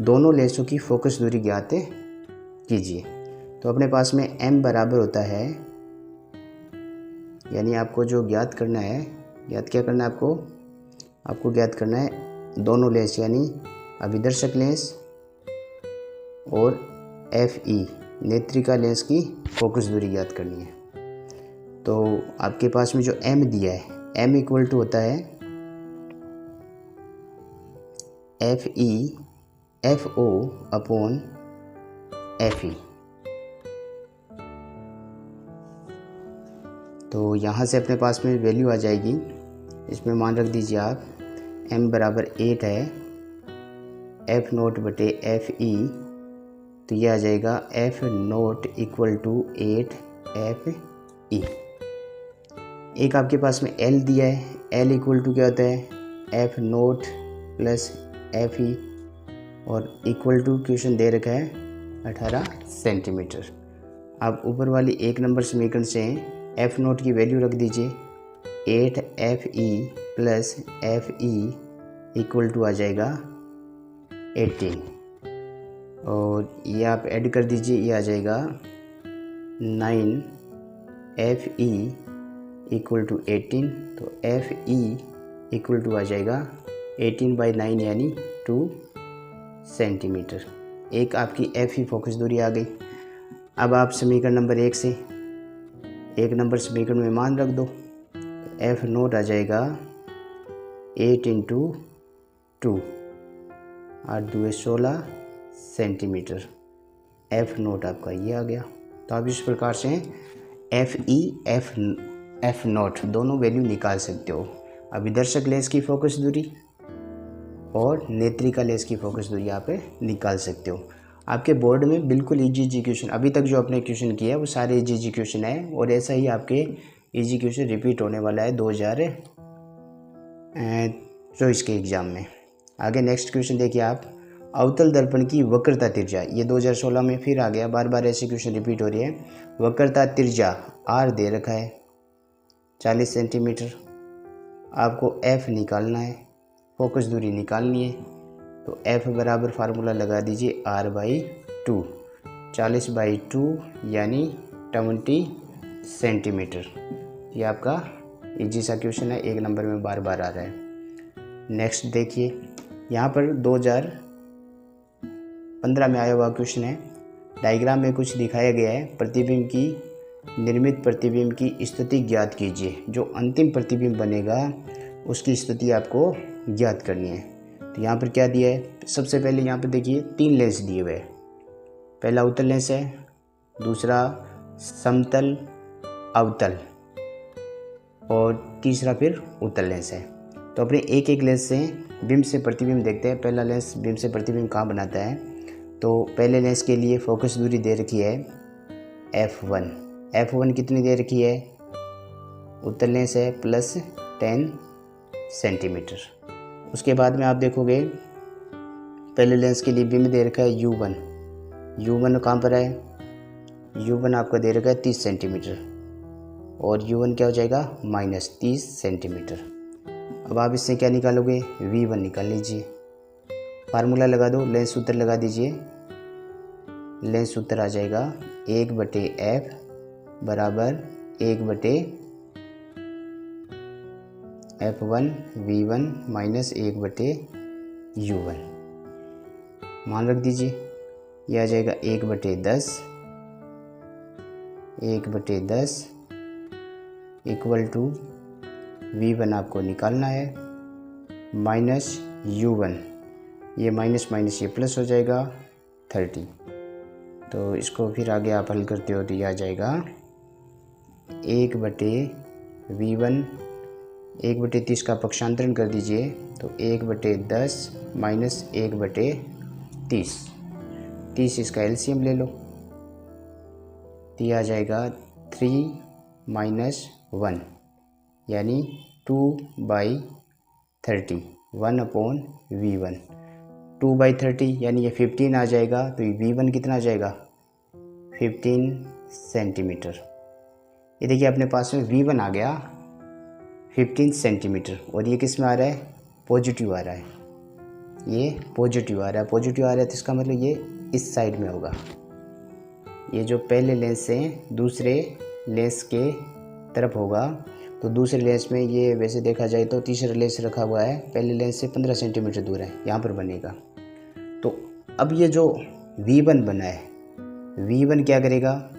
दोनों लेंसों की फोकस दूरी ज्ञात कीजिए। तो अपने पास में m बराबर होता है, यानी आपको जो ज्ञात करना है, ज्ञात क्या करना है आपको ज्ञात करना है दोनों लेंस यानी अभिदर्शक लेंस और FE नेत्रिका लेंस की फोकस दूरी ज्ञात करनी है। तो आपके पास में जो m दिया है, m इक्वल टू होता है FO अपॉन FE। तो यहाँ से अपने पास में वैल्यू आ जाएगी, इसमें मान रख दीजिए आप m बराबर 8 है, F0 बटे FE, तो ये आ जाएगा F0 इक्वल टू 8 FE। एक आपके पास में L दिया है, L इक्वल टू क्या होता है F0 प्लस FE, और इक्वल टू क्वेश्चन दे रखा है 18 सेंटीमीटर। आप ऊपर वाली 1 नंबर समीकरण से F0 की वैल्यू रख दीजिए, 8 FE plus FE equal to आ जाएगा 18, और ये आप ऐड कर दीजिए, ये आ जाएगा 9 FE इक्वल टू 18। तो FE इक्वल टू आ जाएगा 18/9 यानी 2 सेंटीमीटर। एक आपकी FE फोकस दूरी आ गई। अब आप समीकरण नंबर 1 से 1 नंबर समीकरण में मान रख दो, तो F0 आ जाएगा 8 इंटू 2, 8 2 16 सेंटीमीटर। F0 आपका ये आ गया। तो आप इस प्रकार से FE F0 दोनों वैल्यू निकाल सकते हो। अभिदर्शक लेंस की फोकस दूरी और नेत्रिका लेंस की फोकस दूरी आप निकाल सकते हो। आपके बोर्ड में बिल्कुल इजी क्वेश्चन, अभी तक जो आपने क्वेश्चन किया है वो सारे इजी क्वेश्चन है, और ऐसा ही आपके इजी क्वेश्चन रिपीट होने वाला है 2024 के एग्ज़ाम में। आगे नेक्स्ट क्वेश्चन देखिए आप, अवतल दर्पण की वक्रता त्रिज्या, ये 2016 में फिर आ गया, बार बार ऐसे क्वेश्चन रिपीट हो रही है। वक्रता त्रिज्या R दे रखा है 40 सेंटीमीटर। आपको F निकालना है, फोकस दूरी निकालनी है। तो F बराबर फार्मूला लगा दीजिए R/2, 40/2 यानी 20 सेंटीमीटर। ये आपका इजी सा क्वेश्चन है, 1 नंबर में बार बार आ रहा है। नेक्स्ट देखिए, यहाँ पर 2015 में आया हुआ क्वेश्चन है। डायग्राम में कुछ दिखाया गया है, प्रतिबिंब की निर्मित प्रतिबिंब की स्थिति ज्ञात कीजिए। जो अंतिम प्रतिबिंब बनेगा उसकी स्थिति आपको ज्ञात करनी है। तो यहाँ पर क्या दिया है, सबसे पहले यहाँ पर देखिए 3 लेंस दिए हुए हैं। पहला उत्तल लेंस है, दूसरा समतल अवतल, और तीसरा फिर उत्तल लेंस है। तो अपने एक एक लेंस से बिंब से प्रतिबिंब देखते हैं। पहला लेंस बिंब से प्रतिबिंब कहाँ बनाता है, तो पहले लेंस के लिए फोकस दूरी दे रखी है F1। F1 कितनी दे रखी है, उत्तल लेंस है प्लस 10 सेंटीमीटर। उसके बाद में आप देखोगे पहले लेंस के लिए बिंब दे रखा है U1। U1 कहाँ पर है, U1 आपका दे रखा है 30 सेंटीमीटर, और U1 क्या हो जाएगा -30 सेंटीमीटर। अब आप इससे क्या निकालोगे, V1 निकाल लीजिए। फार्मूला लगा दो, लेंस सूत्र लगा दीजिए। लेंस सूत्र आ जाएगा 1/F बराबर 1/F1 V1 माइनस 1/U1 मान रख दीजिए। ये आ जाएगा 1/10 इक्वल टू V1 आपको निकालना है माइनस U1, ये माइनस माइनस ये प्लस हो जाएगा 30। तो इसको फिर आगे आप हल करते हो तो ये आ जाएगा 1/V1, 1/30 का पक्षांतरण कर दीजिए तो 1/10 माइनस 1/30, 30 इसका एलसीएम ले लो तो ये आ जाएगा 3 माइनस 1 यानी 2/30, 1/V1, 2/30 यानी ये 15 आ जाएगा। तो ये V1 कितना आ जाएगा 15 सेंटीमीटर। ये देखिए अपने पास में V1 आ गया 15 सेंटीमीटर और ये किस में आ रहा है, पॉजिटिव आ रहा है, ये पॉजिटिव आ रहा है। पॉजिटिव आ रहा है तो इसका मतलब ये इस साइड में होगा। ये जो पहले लेंस से दूसरे लेंस के तरफ होगा तो दूसरे लेंस में ये वैसे देखा जाए तो तीसरा लेंस रखा हुआ है, पहले लेंस से 15 सेंटीमीटर दूर है, यहाँ पर बनेगा। तो अब ये जो V1 बना है, V1 क्या करेगा,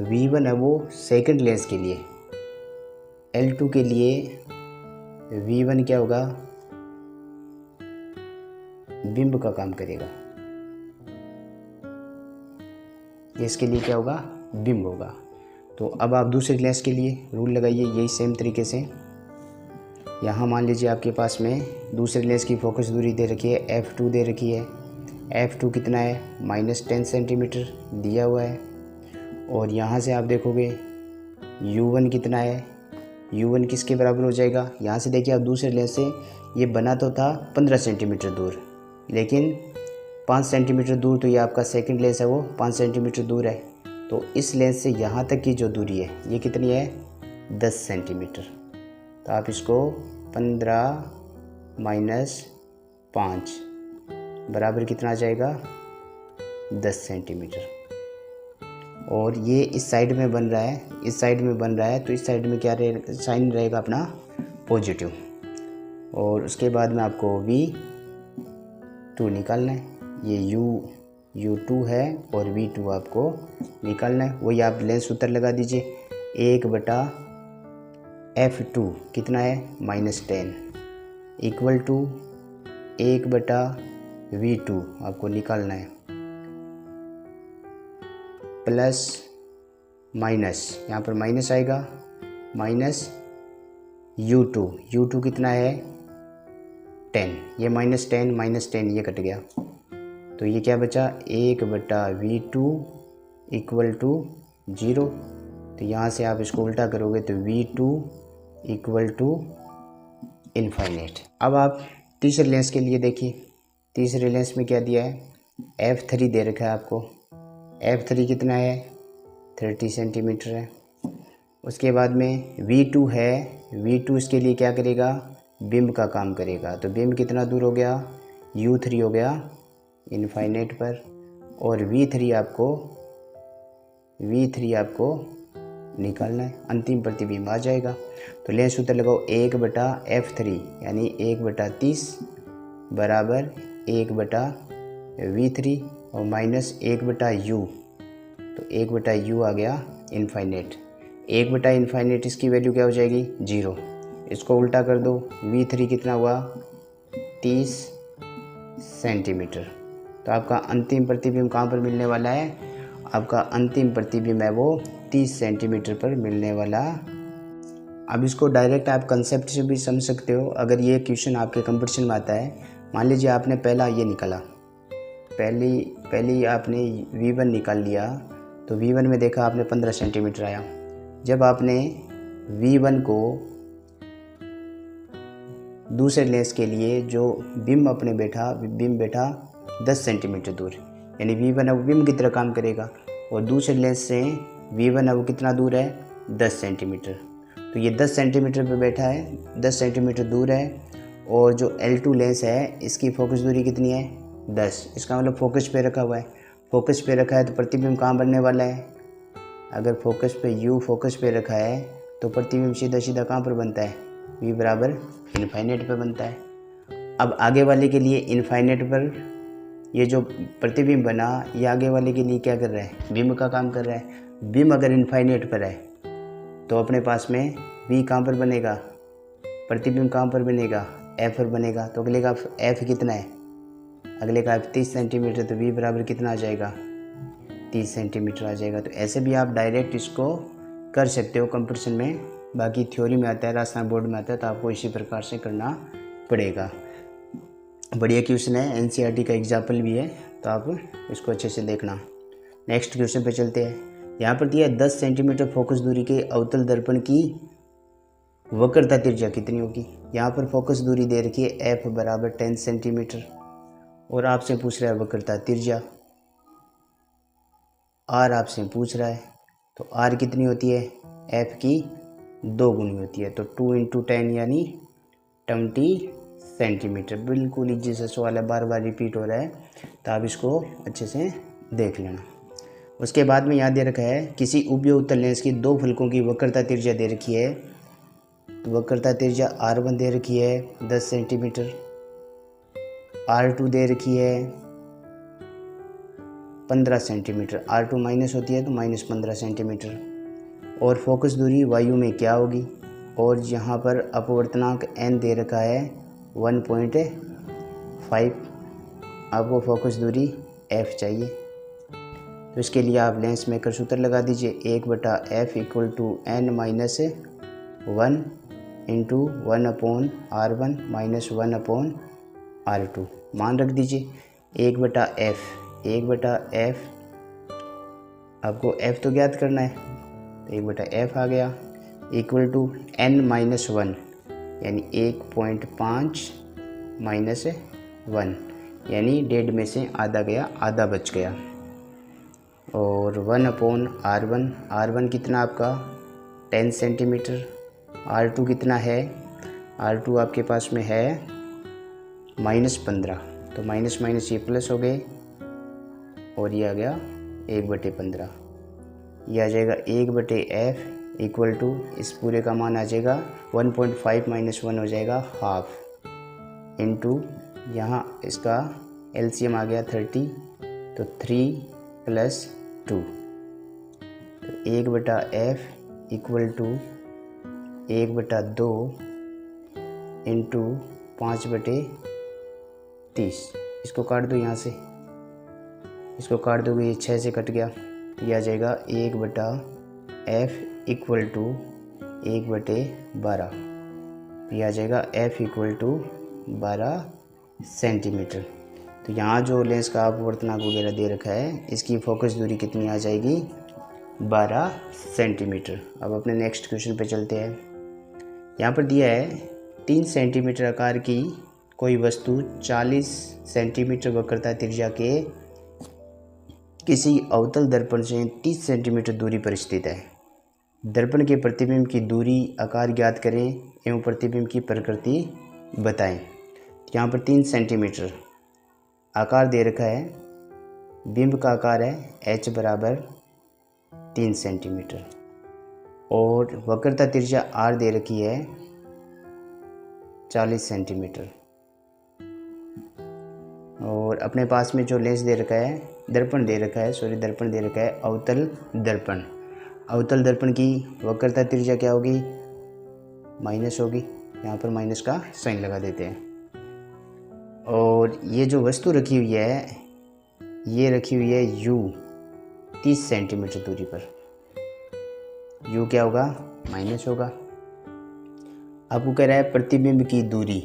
V1 है वो सेकंड लेंस के लिए, L2 के लिए V1 क्या होगा, बिंब का काम करेगा। इसके लिए क्या होगा, बिंब होगा। तो अब आप दूसरे लेंस के लिए रूल लगाइए यही सेम तरीके से। यहाँ मान लीजिए आपके पास में दूसरे लेंस की फोकस दूरी दे रखी है F2 दे रखी है। F2 कितना है, -10 सेंटीमीटर दिया हुआ है। और यहाँ से आप देखोगे U1 कितना है, U1 किसके बराबर हो जाएगा। यहाँ से देखिए आप दूसरे लेंस से ये बना तो था 15 सेंटीमीटर दूर, लेकिन 5 सेंटीमीटर दूर तो ये आपका सेकंड लेंस है वो 5 सेंटीमीटर दूर है। तो इस लेंस से यहाँ तक की जो दूरी है ये कितनी है, 10 सेंटीमीटर। तो आप इसको 15 माइनस 5 बराबर कितना आ जाएगा, 10 सेंटीमीटर। और ये इस साइड में बन रहा है, इस साइड में बन रहा है, तो इस साइड में क्या रहेगा, साइन रहेगा अपना पॉजिटिव। और उसके बाद में आपको V2 निकालना है, ये U2 है और V2 आपको निकालना है। वही आप लेंस सूत्र लगा दीजिए, 1/F2 कितना है, -10 इक्वल टू 1/V2 आपको निकालना है, प्लस माइनस, यहाँ पर माइनस आएगा, माइनस U2 कितना है 10, ये -10 ये कट गया तो ये क्या बचा, 1/V2 इक्वल टू 0। तो यहाँ से आप इसको उल्टा करोगे तो V2 इक्वल टू इनफाइनाइट। अब आप तीसरे लेंस के लिए देखिए, तीसरे लेंस में क्या दिया है, F3 दे रखा है आपको। F3 कितना है, 30 सेंटीमीटर है। उसके बाद में V2 है, V2 इसके लिए क्या करेगा, बिंब का काम करेगा। तो बिंब कितना दूर हो गया, U3 हो गया इनफाइनाइट पर। और V3 आपको निकालना है, अंतिम प्रतिबिंब आ जाएगा। तो लेंस सूत्र लगाओ, 1/F3 यानी 1/30 बराबर 1/V3 और माइनस 1/U, तो 1/U आ गया इनफाइनाइट। 1/इनफाइनाइट इसकी वैल्यू क्या हो जाएगी, 0। इसको उल्टा कर दो, V3 कितना हुआ, 30 सेंटीमीटर। तो आपका अंतिम प्रतिबिंब कहाँ पर मिलने वाला है, आपका अंतिम प्रतिबिंब है वो 30 सेंटीमीटर पर मिलने वाला। अब इसको डायरेक्ट आप कंसेप्ट से भी समझ सकते हो। अगर ये क्वेश्चन आपके कंपटीशन में आता है, मान लीजिए आपने पहला ये निकाला, पहली आपने V1 निकाल लिया, तो V1 में देखा आपने 15 सेंटीमीटर आया। जब आपने V1 को दूसरे लेंस के लिए जो बिंब अपने बिंब बैठा 10 सेंटीमीटर दूर, यानी V1 अब बिंब की तरह काम करेगा। और दूसरे लेंस से V1 अब कितना दूर है, 10 सेंटीमीटर। तो ये 10 सेंटीमीटर पे बैठा है, 10 सेंटीमीटर दूर है। और जो L2 लेंस है इसकी फोकस दूरी कितनी है, 10। इसका मतलब फोकस पे रखा हुआ है। फोकस पे रखा है तो प्रतिबिंब कहाँ बनने वाला है, अगर फोकस पे यू फोकस पे रखा है तो प्रतिबिंब सीधा सीधा कहाँ पर बनता है, v बराबर इनफाइनाइट पर बनता है। अब आगे वाले के लिए इनफाइनाइट पर ये जो प्रतिबिंब बना ये आगे वाले के लिए क्या कर रहा है, बिंब का काम कर रहा है। बिंब अगर इनफाइनाइट पर है तो अपने पास में v कहाँ पर बनेगा, प्रतिबिंब कहाँ पर बनेगा, f पर बनेगा। तो अगले का f कितना है, अगले का 30 सेंटीमीटर, तो v बराबर कितना आ जाएगा, 30 सेंटीमीटर आ जाएगा। तो ऐसे भी आप डायरेक्ट इसको कर सकते हो कंपटीशन में, बाकी थ्योरी में आता है, राजस्थान बोर्ड में आता है, तो आपको इसी प्रकार से करना पड़ेगा। बढ़िया क्वेश्चन है, एनसीईआरटी का एग्जाम्पल भी है, तो आप इसको अच्छे से देखना। नेक्स्ट क्वेश्चन पे चलते हैं। यहाँ पर दिया 10 सेंटीमीटर फोकस दूरी के अवतल दर्पण की वक्रता त्रिज्या कितनी होगी। यहाँ पर फोकस दूरी दे रखी है f बराबर 10 सेंटीमीटर और आपसे पूछ रहा है वक्रता त्रिज्या, r आपसे पूछ रहा है, तो r कितनी होती है, f की 2 गुनी होती है, तो 2 × 10 यानी 20 सेंटीमीटर। बिल्कुल इजी सा सवाल है, बार बार रिपीट हो रहा है, तो आप इसको अच्छे से देख लेना। उसके बाद में यहाँ दे रखा है किसी उभय उत्तल लेंस की 2 फलकों की वक्रता त्रिज्या दे रखी है, तो वक्रता त्रिज्या r1 दे रखी है 10 सेंटीमीटर, r2 दे रखी है 15 सेंटीमीटर, r2 माइनस होती है तो -15 सेंटीमीटर, और फोकस दूरी वायु में क्या होगी, और यहाँ पर अपवर्तनांक n दे रखा है 1.5, आपको फोकस दूरी f चाहिए। तो इसके लिए आप लेंस मेकर सूत्र लगा दीजिए, 1/f = n - 1 × 1/r1 - 1/r2 मान रख दीजिए। 1/f आपको f तो ज्ञात करना है, तो 1/f आ गया, इक्वल टू n - 1 यानी 1.5 - 1 यानी 1.5 में से आधा गया, आधा बच गया, और 1/r1 कितना आपका 10 सेंटीमीटर, r2 कितना है, r2 आपके पास में है -15, तो माइनस माइनस ये प्लस हो गए, और ये आ गया 1/15, ये आ जाएगा 1/f इक्वल टू, इस पूरे का मान आ जाएगा 1.5 - 1 हो जाएगा हाफ, इंटू यहाँ इसका एलसीएम आ गया 30, तो 3 + 2, तो 1/f इक्वल टू 1/2 इंटू 5/30, इसको काट दो, यहाँ से इसको काट दोगे ये 6 से कट गया, ये आ जाएगा 1/f इक्वल टू 1/12, ये आ जाएगा f इक्वल टू 12 सेंटीमीटर। तो यहाँ जो लेंस का अपवर्तनांक वगैरह दे रखा है, इसकी फोकस दूरी कितनी आ जाएगी, 12 सेंटीमीटर। अब अपने नेक्स्ट क्वेश्चन पे चलते हैं। यहाँ पर दिया है 3 सेंटीमीटर आकार की कोई वस्तु 40 सेंटीमीटर वक्रता त्रिज्या के किसी अवतल दर्पण से 30 सेंटीमीटर दूरी पर स्थित है। दर्पण के प्रतिबिंब की दूरी, आकार ज्ञात करें एवं प्रतिबिंब की प्रकृति बताएं। यहाँ पर 3 सेंटीमीटर आकार दे रखा है, बिंब का आकार है h बराबर 3 सेंटीमीटर, और वक्रता त्रिज्या r दे रखी है 40 सेंटीमीटर, और अपने पास में जो लेंस दे रखा है, दर्पण दे रखा है अवतल दर्पण। अवतल दर्पण की वक्रता त्रिज्या क्या होगी, माइनस होगी, यहाँ पर माइनस का साइन लगा देते हैं। और ये जो वस्तु रखी हुई है, ये रखी हुई है u 30 सेंटीमीटर दूरी पर, u क्या होगा, माइनस होगा। आपको कह रहा है प्रतिबिंब की दूरी,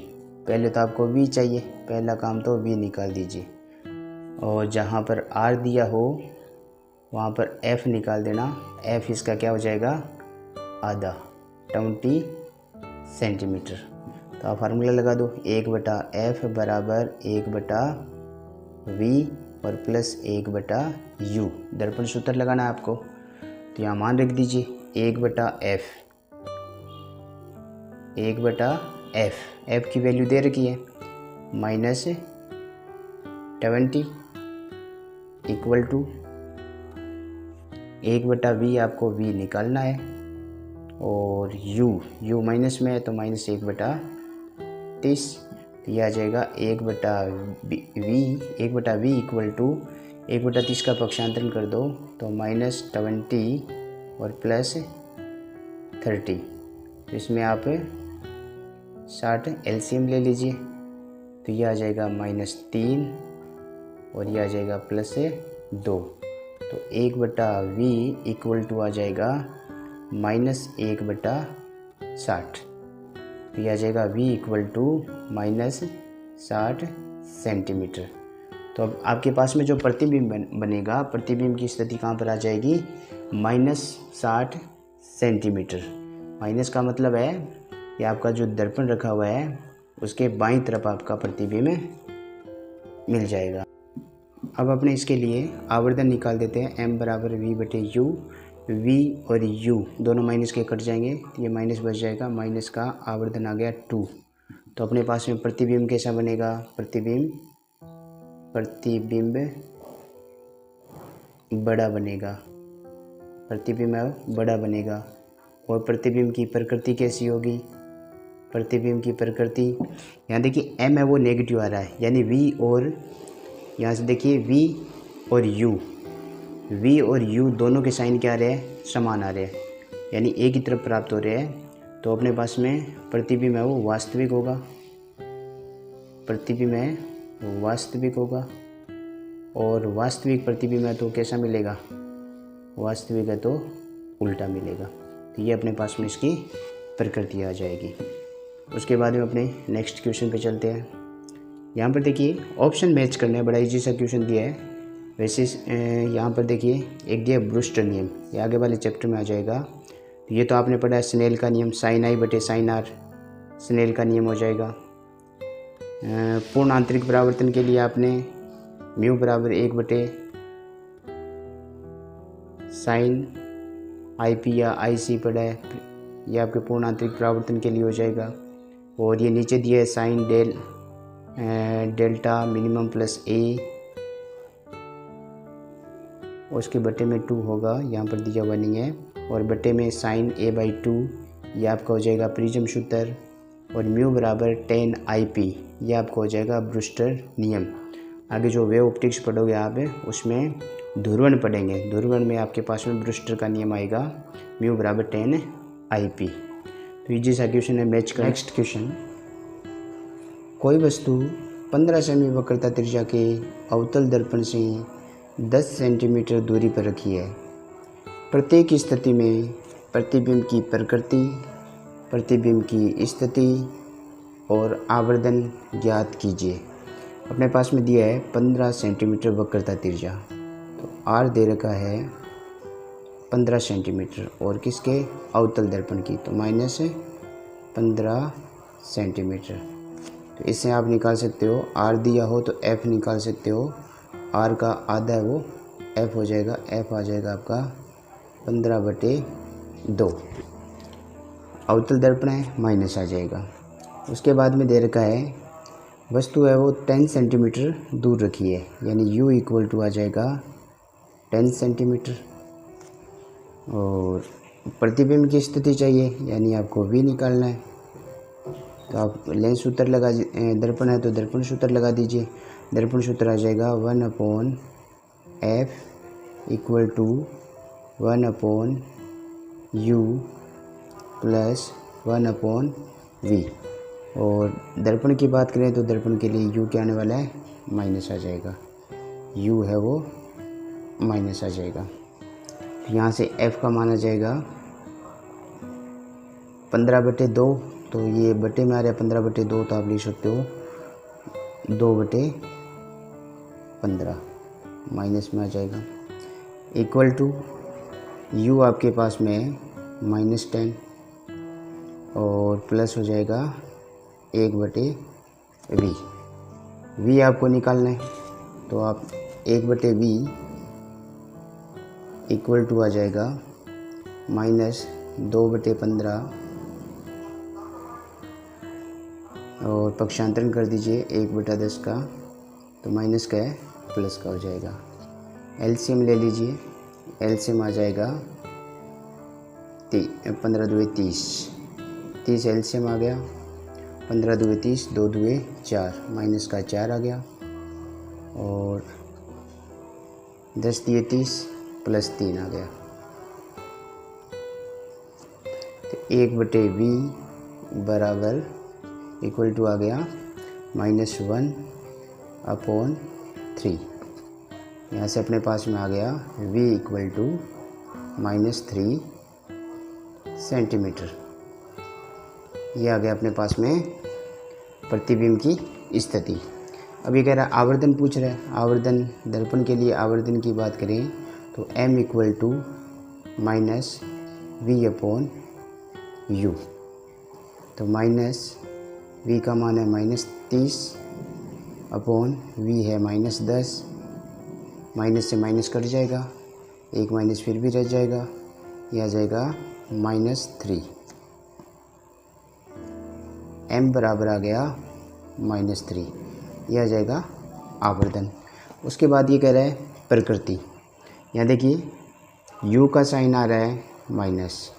पहले तो आपको v चाहिए, पहला काम तो v निकाल दीजिए, और जहाँ पर r दिया हो वहाँ पर f निकाल देना, f इसका क्या हो जाएगा, आधा, 20 सेंटीमीटर। तो आप फार्मूला लगा दो, 1/f बराबर 1/v और प्लस 1/u, दर्पण सूत्र लगाना है आपको। तो यहाँ मान रख दीजिए 1/f, f की वैल्यू दे रखी है -20 इक्वल टू 1/v आपको v निकालना है, और u माइनस में है तो -1/30, तो यह आ जाएगा 1/v इक्वल टू 1/30 का पक्षांतरण कर दो तो -20 और +30, तो इसमें आप 60 एलसीएम ले लीजिए, तो यह आ जाएगा -3 और यह आ जाएगा +2, तो 1/v इक्वल टू आ जाएगा -1/60, तो यह आ जाएगा v इक्वल टू -60 सेंटीमीटर। तो अब आपके पास में जो प्रतिबिंब बनेगा, प्रतिबिंब की स्थिति कहाँ पर आ जाएगी, -60 सेंटीमीटर। माइनस का मतलब है कि आपका जो दर्पण रखा हुआ है उसके बाईं तरफ आपका प्रतिबिंब मिल जाएगा। अब अपने इसके लिए आवर्धन निकाल देते हैं। m बराबर v/u, v और u दोनों माइनस के कट जाएंगे, तो ये माइनस बच जाएगा, माइनस का आवर्धन आ गया 2। तो अपने पास में प्रतिबिंब कैसा बनेगा, प्रतिबिंब बड़ा बनेगा, प्रतिबिंब बड़ा बनेगा। और प्रतिबिंब की प्रकृति कैसी होगी, प्रतिबिंब की प्रकृति, यहाँ देखिए m है वो नेगेटिव आ रहा है, यानी v और यहाँ से देखिए v और u दोनों के साइन क्या आ रहे हैं, समान आ रहे हैं, यानी एक ही तरफ प्राप्त हो रहे हैं। तो अपने पास में प्रतिबिंब है वो वास्तविक होगा, प्रतिबिंब है वो वास्तविक होगा, और वास्तविक प्रतिबिंब है तो कैसा मिलेगा, वास्तविक है तो उल्टा मिलेगा। तो ये अपने पास में इसकी प्रकृति आ जाएगी। उसके बाद में अपने नेक्स्ट क्वेश्चन पे चलते हैं। यहाँ पर देखिए ऑप्शन मैच करना है, बड़ा इजी सा क्वेश्चन दिया है। वैसे यहाँ पर देखिए एक दिया ब्रूस्टर नियम, ये आगे वाले चैप्टर में आ जाएगा। तो ये तो आपने पढ़ा है, स्नेल का नियम, sin i/sin r स्नेल का नियम हो जाएगा। पूर्ण आंतरिक परावर्तन के लिए आपने म्यू बराबर 1/sin IP या IC पढ़ा है, ये आपके पूर्ण आंतरिक परावर्तन के लिए हो जाएगा। और ये नीचे दिया है sine delta minimum plus a, उसके बटे में 2 होगा, यहाँ पर दिया हुआ नहीं है, और बटे में साइन a/2, ये आपका हो जाएगा प्रिज्म सूत्र। और म्यू बराबर tan IP, ये आपका हो जाएगा ब्रूस्टर नियम। आगे जो वेव ऑप्टिक्स पढ़ोगे आप उसमें ध्रुवण पढ़ेंगे, ध्रुवण में आपके पास में ब्रूस्टर का नियम आएगा, म्यू बराबर tan IP। तो ये जैसा क्वेश्चन है मैच का। नेक्स्ट क्वेश्चन, कोई वस्तु 15 सेमी वक्रता त्रिज्या के अवतल दर्पण से 10 सेंटीमीटर दूरी पर रखी है। प्रत्येक स्थिति में प्रतिबिंब की प्रकृति, प्रतिबिंब की स्थिति और आवर्धन ज्ञात कीजिए। अपने पास में दिया है 15 सेंटीमीटर वक्रता त्रिज्या, तो r दे रखा है 15 सेंटीमीटर, और किसके, अवतल दर्पण की, तो -15 सेंटीमीटर। तो इससे आप निकाल सकते हो, r दिया हो तो f निकाल सकते हो, r का आधा है वो f हो जाएगा, f आ जाएगा आपका 15/2। अवतल दर्पण है, माइनस आ जाएगा। उसके बाद में दे रखा है वस्तु है वो 10 सेंटीमीटर दूर रखी है, यानी u इक्वल टू आ जाएगा 10 सेंटीमीटर। और प्रतिबिंब की स्थिति चाहिए, यानी आपको v निकालना है, तो आप लेंस सूत्र लगा, दर्पण है तो दर्पण सूत्र लगा दीजिए। दर्पण सूत्र आ जाएगा 1/f equal to 1/u plus 1/v। और दर्पण की बात करें तो दर्पण के लिए u क्या आने वाला है, माइनस आ जाएगा, u है वो माइनस आ जाएगा। यहाँ से f का मान आ जाएगा 15/2, तो ये बटे में आ रहा है 15/2, तो आप लिख सकते हो 2/15, माइनस में आ जाएगा, इक्वल टू u आपके पास में है -10 और प्लस हो जाएगा 1/v। v आपको निकालना है, तो आप 1/v इक्वल टू आ जाएगा -2/15, और पक्षांतरण कर दीजिए 1/10 का, तो माइनस का है प्लस का हो जाएगा। एलसीएम ले लीजिए, एलसीएम आ जाएगा 15 दुए 30, 30 एलसीएम आ गया, 15 दुए 30, 2 दुए 4, माइनस का 4 आ गया, और 10 दिए 30 प्लस 3 आ गया। तो 1/v बराबर इक्वल टू आ गया -1/3। यहाँ से अपने पास में आ गया v इक्वल टू -3 सेंटीमीटर। ये आ गया अपने पास में प्रतिबिंब की स्थिति। अब ये कह रहा है आवर्धन पूछ रहा है। आवर्धन दर्पण के लिए आवर्धन की बात करें तो m इक्वल टू -v/u। तो v का मान है -30 अपॉन v है -10, माइनस से माइनस कट जाएगा, एक माइनस फिर भी रह जाएगा, यह आ जाएगा -3। m बराबर आ गया -3, यह आ जाएगा आवर्धन। उसके बाद ये कह रहा है प्रकृति। यहाँ देखिए u का साइन आ रहा है माइनस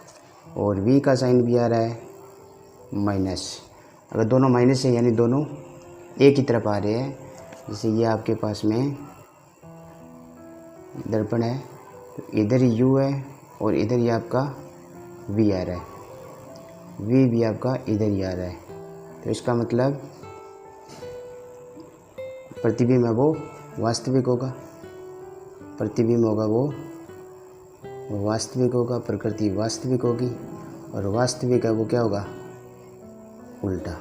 और v का साइन भी आ रहा है माइनस। अगर दोनों माइनस है यानी दोनों एक ही तरफ आ रहे हैं, जैसे ये आपके पास में दर्पण है तो इधर ही u है और इधर ही आपका v आ रहा है, v भी आपका इधर ही आ रहा है। तो इसका मतलब प्रतिबिंब है वो वास्तविक होगा, प्रतिबिंब होगा वो वास्तविक होगा, प्रकृति वास्तविक होगी, और वास्तविक है वो क्या होगा, उल्टा।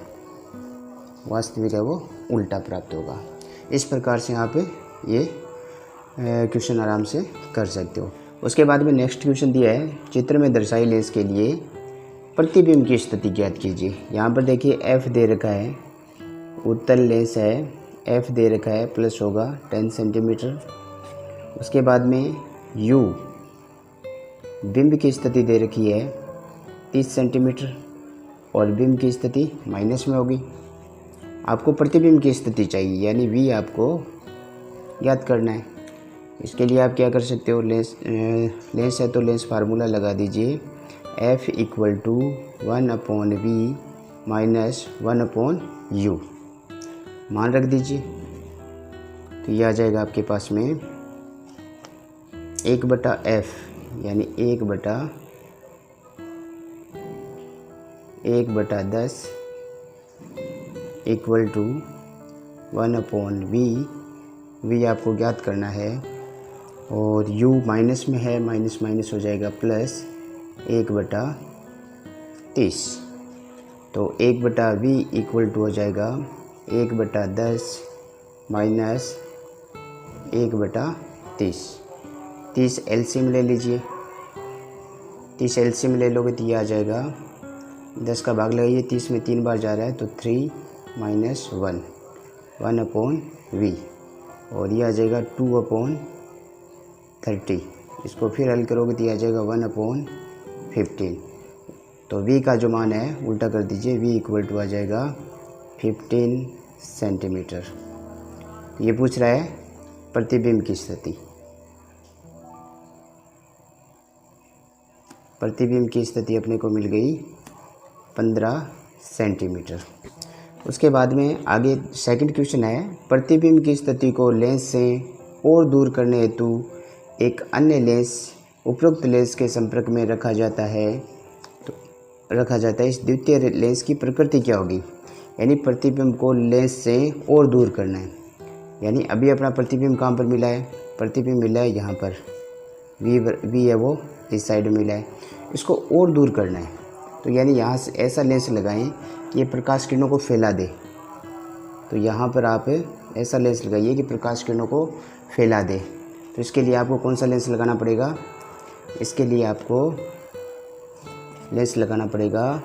वास्तविक है वो उल्टा प्राप्त होगा। इस प्रकार से आप ये क्वेश्चन आराम से कर सकते हो। उसके बाद में नेक्स्ट क्वेश्चन दिया है चित्र में दर्शाई लेंस के लिए प्रतिबिंब की स्थिति ज्ञात कीजिए। यहाँ पर देखिए f दे रखा है, उत्तल लेंस है, f दे रखा है प्लस होगा 10 सेंटीमीटर। उसके बाद में u बिंब की स्थिति दे रखी है 30 सेंटीमीटर और बिंब की स्थिति माइनस में होगी। आपको प्रतिबिंब की स्थिति चाहिए यानी v आपको ज्ञात करना है। इसके लिए आप क्या कर सकते हो, लेंस है तो लेंस फार्मूला लगा दीजिए, f equal to 1/v minus 1/u मान रख दीजिए। तो ये आ जाएगा आपके पास में 1/f यानी 1/10 इक्वल टू 1/v। v आपको ज्ञात करना है और u माइनस में है, माइनस माइनस हो जाएगा प्लस 1/30। तो 1/v इक्वल टू हो जाएगा 1/10 माइनस 1/30। 30 एलसीएम ले लीजिए, 30 एलसीएम ले लोगे तो ये आ जाएगा 10 का भाग लगाइए, 30 में 3 बार जा रहा है तो 3 - 1 1/v और ये आ जाएगा 2/30। इसको फिर हल करोगे तो ये आ जाएगा 1/15। तो v का जो मान है उल्टा कर दीजिए, v इक्वल टू आ जाएगा 15 सेंटीमीटर। ये पूछ रहा है प्रतिबिंब की स्थिति। प्रतिबिंब की स्थिति अपने को मिल गई 15 सेंटीमीटर। उसके बाद में आगे सेकंड क्वेश्चन है प्रतिबिंब की स्थिति को लेंस से और दूर करने हेतु एक अन्य लेंस उपरोक्त लेंस के संपर्क में रखा जाता है। इस द्वितीय लेंस की प्रकृति क्या होगी, यानी प्रतिबिंब को लेंस से और दूर करना है। यानी अभी अपना प्रतिबिंब कहाँ पर मिला है, प्रतिबिंब मिला है यहाँ पर, v है वो इस साइड में मिला है, इसको और दूर करना है। तो यानी यहाँ से ऐसा लेंस लगाएं कि ये प्रकाश किरणों को फैला दे। तो यहाँ पर आप ऐसा लेंस लगाइए कि प्रकाश किरणों को फैला दे। तो इसके लिए आपको कौन सा लेंस लगाना पड़ेगा, इसके लिए आपको लेंस लगाना पड़ेगा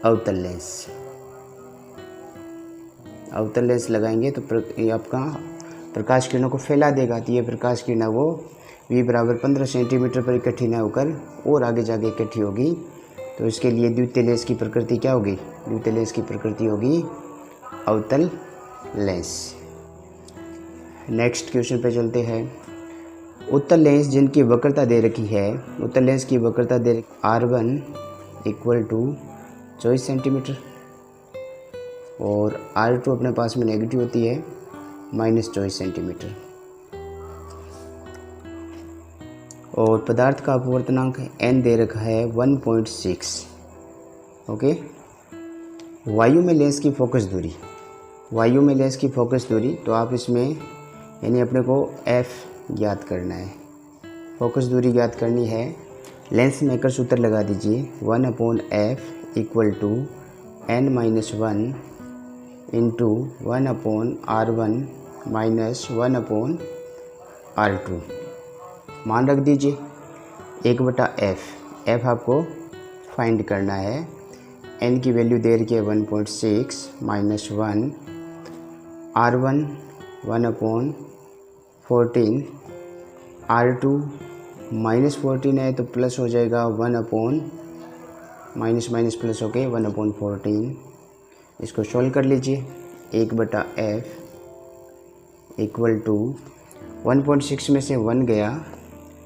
अवतल लेंस। अवतल लेंस लगाएंगे तो ये आपका प्रकाश किरणों को फैला देगा। तो ये प्रकाश किरण वो v बराबर 15 सेंटीमीटर पर इकट्ठी न होकर और आगे जाके इकट्ठी होगी। तो इसके लिए द्वितीय लेंस की प्रकृति क्या होगी, द्वितीय लेंस की प्रकृति होगी अवतल लेंस। नेक्स्ट क्वेश्चन पे चलते हैं। उत्तल लेंस जिनकी वक्रता दे रखी है, उत्तल लेंस की वक्रता दे रखी R1 इक्वल टू 24 सेंटीमीटर और R2 अपने पास में नेगेटिव होती है -24 सेंटीमीटर और पदार्थ का अपवर्तनांक n दे रखा है 1.6। ओके। वायु में लेंस की फोकस दूरी, वायु में लेंस की फोकस दूरी, तो आप इसमें यानी अपने को f ज्ञात करना है, फोकस दूरी ज्ञात करनी है। लेंस मेकर सूत्र लगा दीजिए 1/f equal to n-1 into 1/r1 minus 1/r2। मान रख दीजिए 1/f, f आपको फाइंड करना है। n की वैल्यू दे रखी है 1.6 माइनस 1, r1 1/14, r2 -14 है तो प्लस हो जाएगा 1/ माइनस प्लस होके 1/14। इसको सोल्व कर लीजिए। 1/f इक्वल टू 1.6 में से 1 गया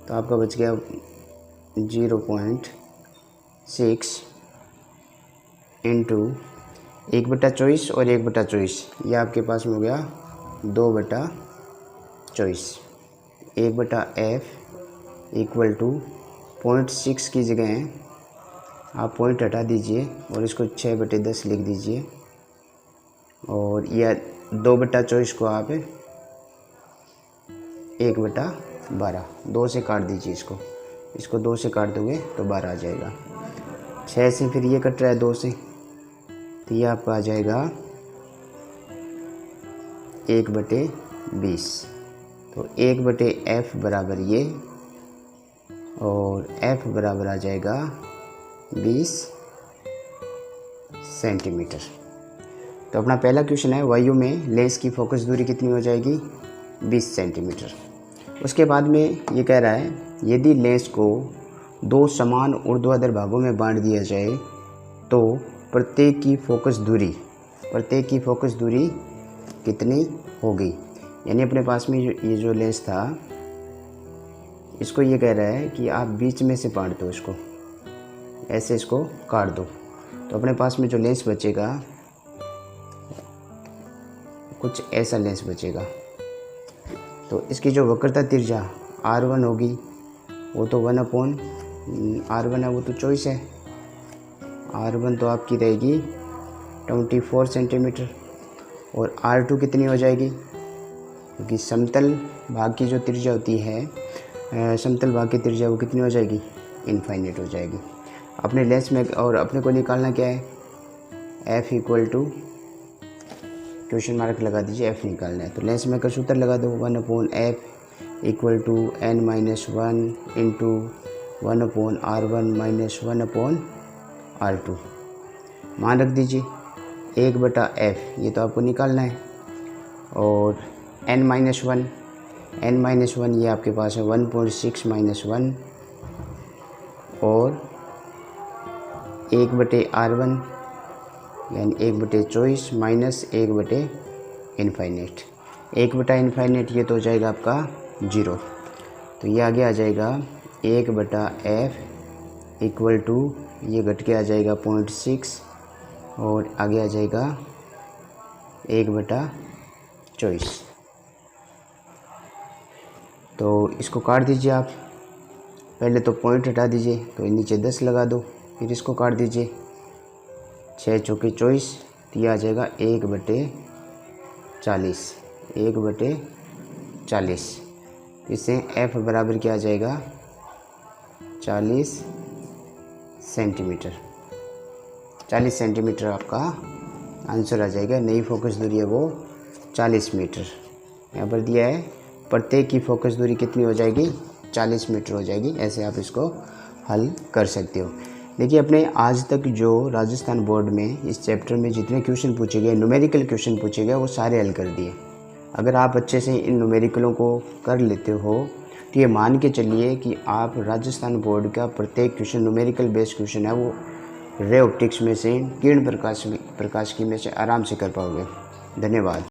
तो आपका बच गया 0.6 इंटू 1/24 और 1/24, ये आपके पास में हो गया 2/24। 1/f इक्वल टू 0.6 की जगह आप पॉइंट हटा दीजिए और इसको 6/10 लिख दीजिए और यह 2/24 को आप 1/12, 2 से काट दीजिए इसको 2 से काट दोगे तो 12 आ जाएगा। 6 से फिर ये कट रहा है 2 से, तो ये आपका आ जाएगा 1/20। तो 1/f बराबर ये और f बराबर आ जाएगा 20 सेंटीमीटर। तो अपना पहला क्वेश्चन है वायु में लेंस की फोकस दूरी कितनी हो जाएगी 20 सेंटीमीटर। उसके बाद में ये कह रहा है यदि लेंस को 2 समान ऊर्ध्वाधर भागों में बांट दिया जाए तो प्रत्येक की फोकस दूरी कितनी होगी। यानी अपने पास में ये जो लेंस था इसको ये कह रहा है कि आप बीच में से बांट दो, इसको ऐसे इसको काट दो, तो अपने पास में जो लेंस बचेगा कुछ ऐसा लेंस बचेगा। तो इसकी जो वक्रता तिर्य्या R1 होगी वो तो 1/R1 है, वो तो 24 है। R1 तो आपकी रहेगी 24 सेंटीमीटर और R2 कितनी हो जाएगी, क्योंकि समतल भाग की जो त्रिज्या होती है, समतल भाग की त्रिज्या वो कितनी हो जाएगी, इनफाइनाइट हो जाएगी। अपने लेंस में और अपने को निकालना क्या है, f equal to question mark लगा दीजिए, f निकालना है। तो लेंस में का सूत्र लगा दो 1/f equal to n-1 into 1/r1 minus 1/r2। मान रख दीजिए 1/f, ये तो आपको निकालना है, और n-1 ये आपके पास है 1.6 माइनस 1 और 1/r1 यानी 1/24 माइनस 1/इनफाइनाइट। 1/इनफाइनाइट ये तो हो जाएगा आपका 0, तो ये आगे आ जाएगा 1/f इक्वल टू ये घट के आ जाएगा 0.6 और आगे आ जाएगा 1/24। तो इसको काट दीजिए आप, पहले तो पॉइंट हटा दीजिए, तो नीचे 10 लगा दो, फिर इसको काट दीजिए 6 चौके 24, तो ये आ जाएगा 1/40। इससे f बराबर क्या आ जाएगा 40 सेंटीमीटर। 40 सेंटीमीटर आपका आंसर आ जाएगा। नई फोकस दूरी है वो 40 मीटर। यहाँ पर दिया है प्रत्येक की फोकस दूरी कितनी हो जाएगी 40 मीटर हो जाएगी। ऐसे आप इसको हल कर सकते हो। देखिए अपने आज तक जो राजस्थान बोर्ड में इस चैप्टर में जितने क्वेश्चन पूछे गए, न्यूमेरिकल क्वेश्चन पूछे गए, वो सारे हल कर दिए। अगर आप अच्छे से इन न्यूमेरिकलों को कर लेते हो तो ये मान के चलिए कि आप राजस्थान बोर्ड का प्रत्येक क्वेश्चन न्यूमेरिकल बेस्ड क्वेश्चन है वो रे ऑप्टिक्स में से, किरण प्रकाश की में से आराम से कर पाओगे। धन्यवाद।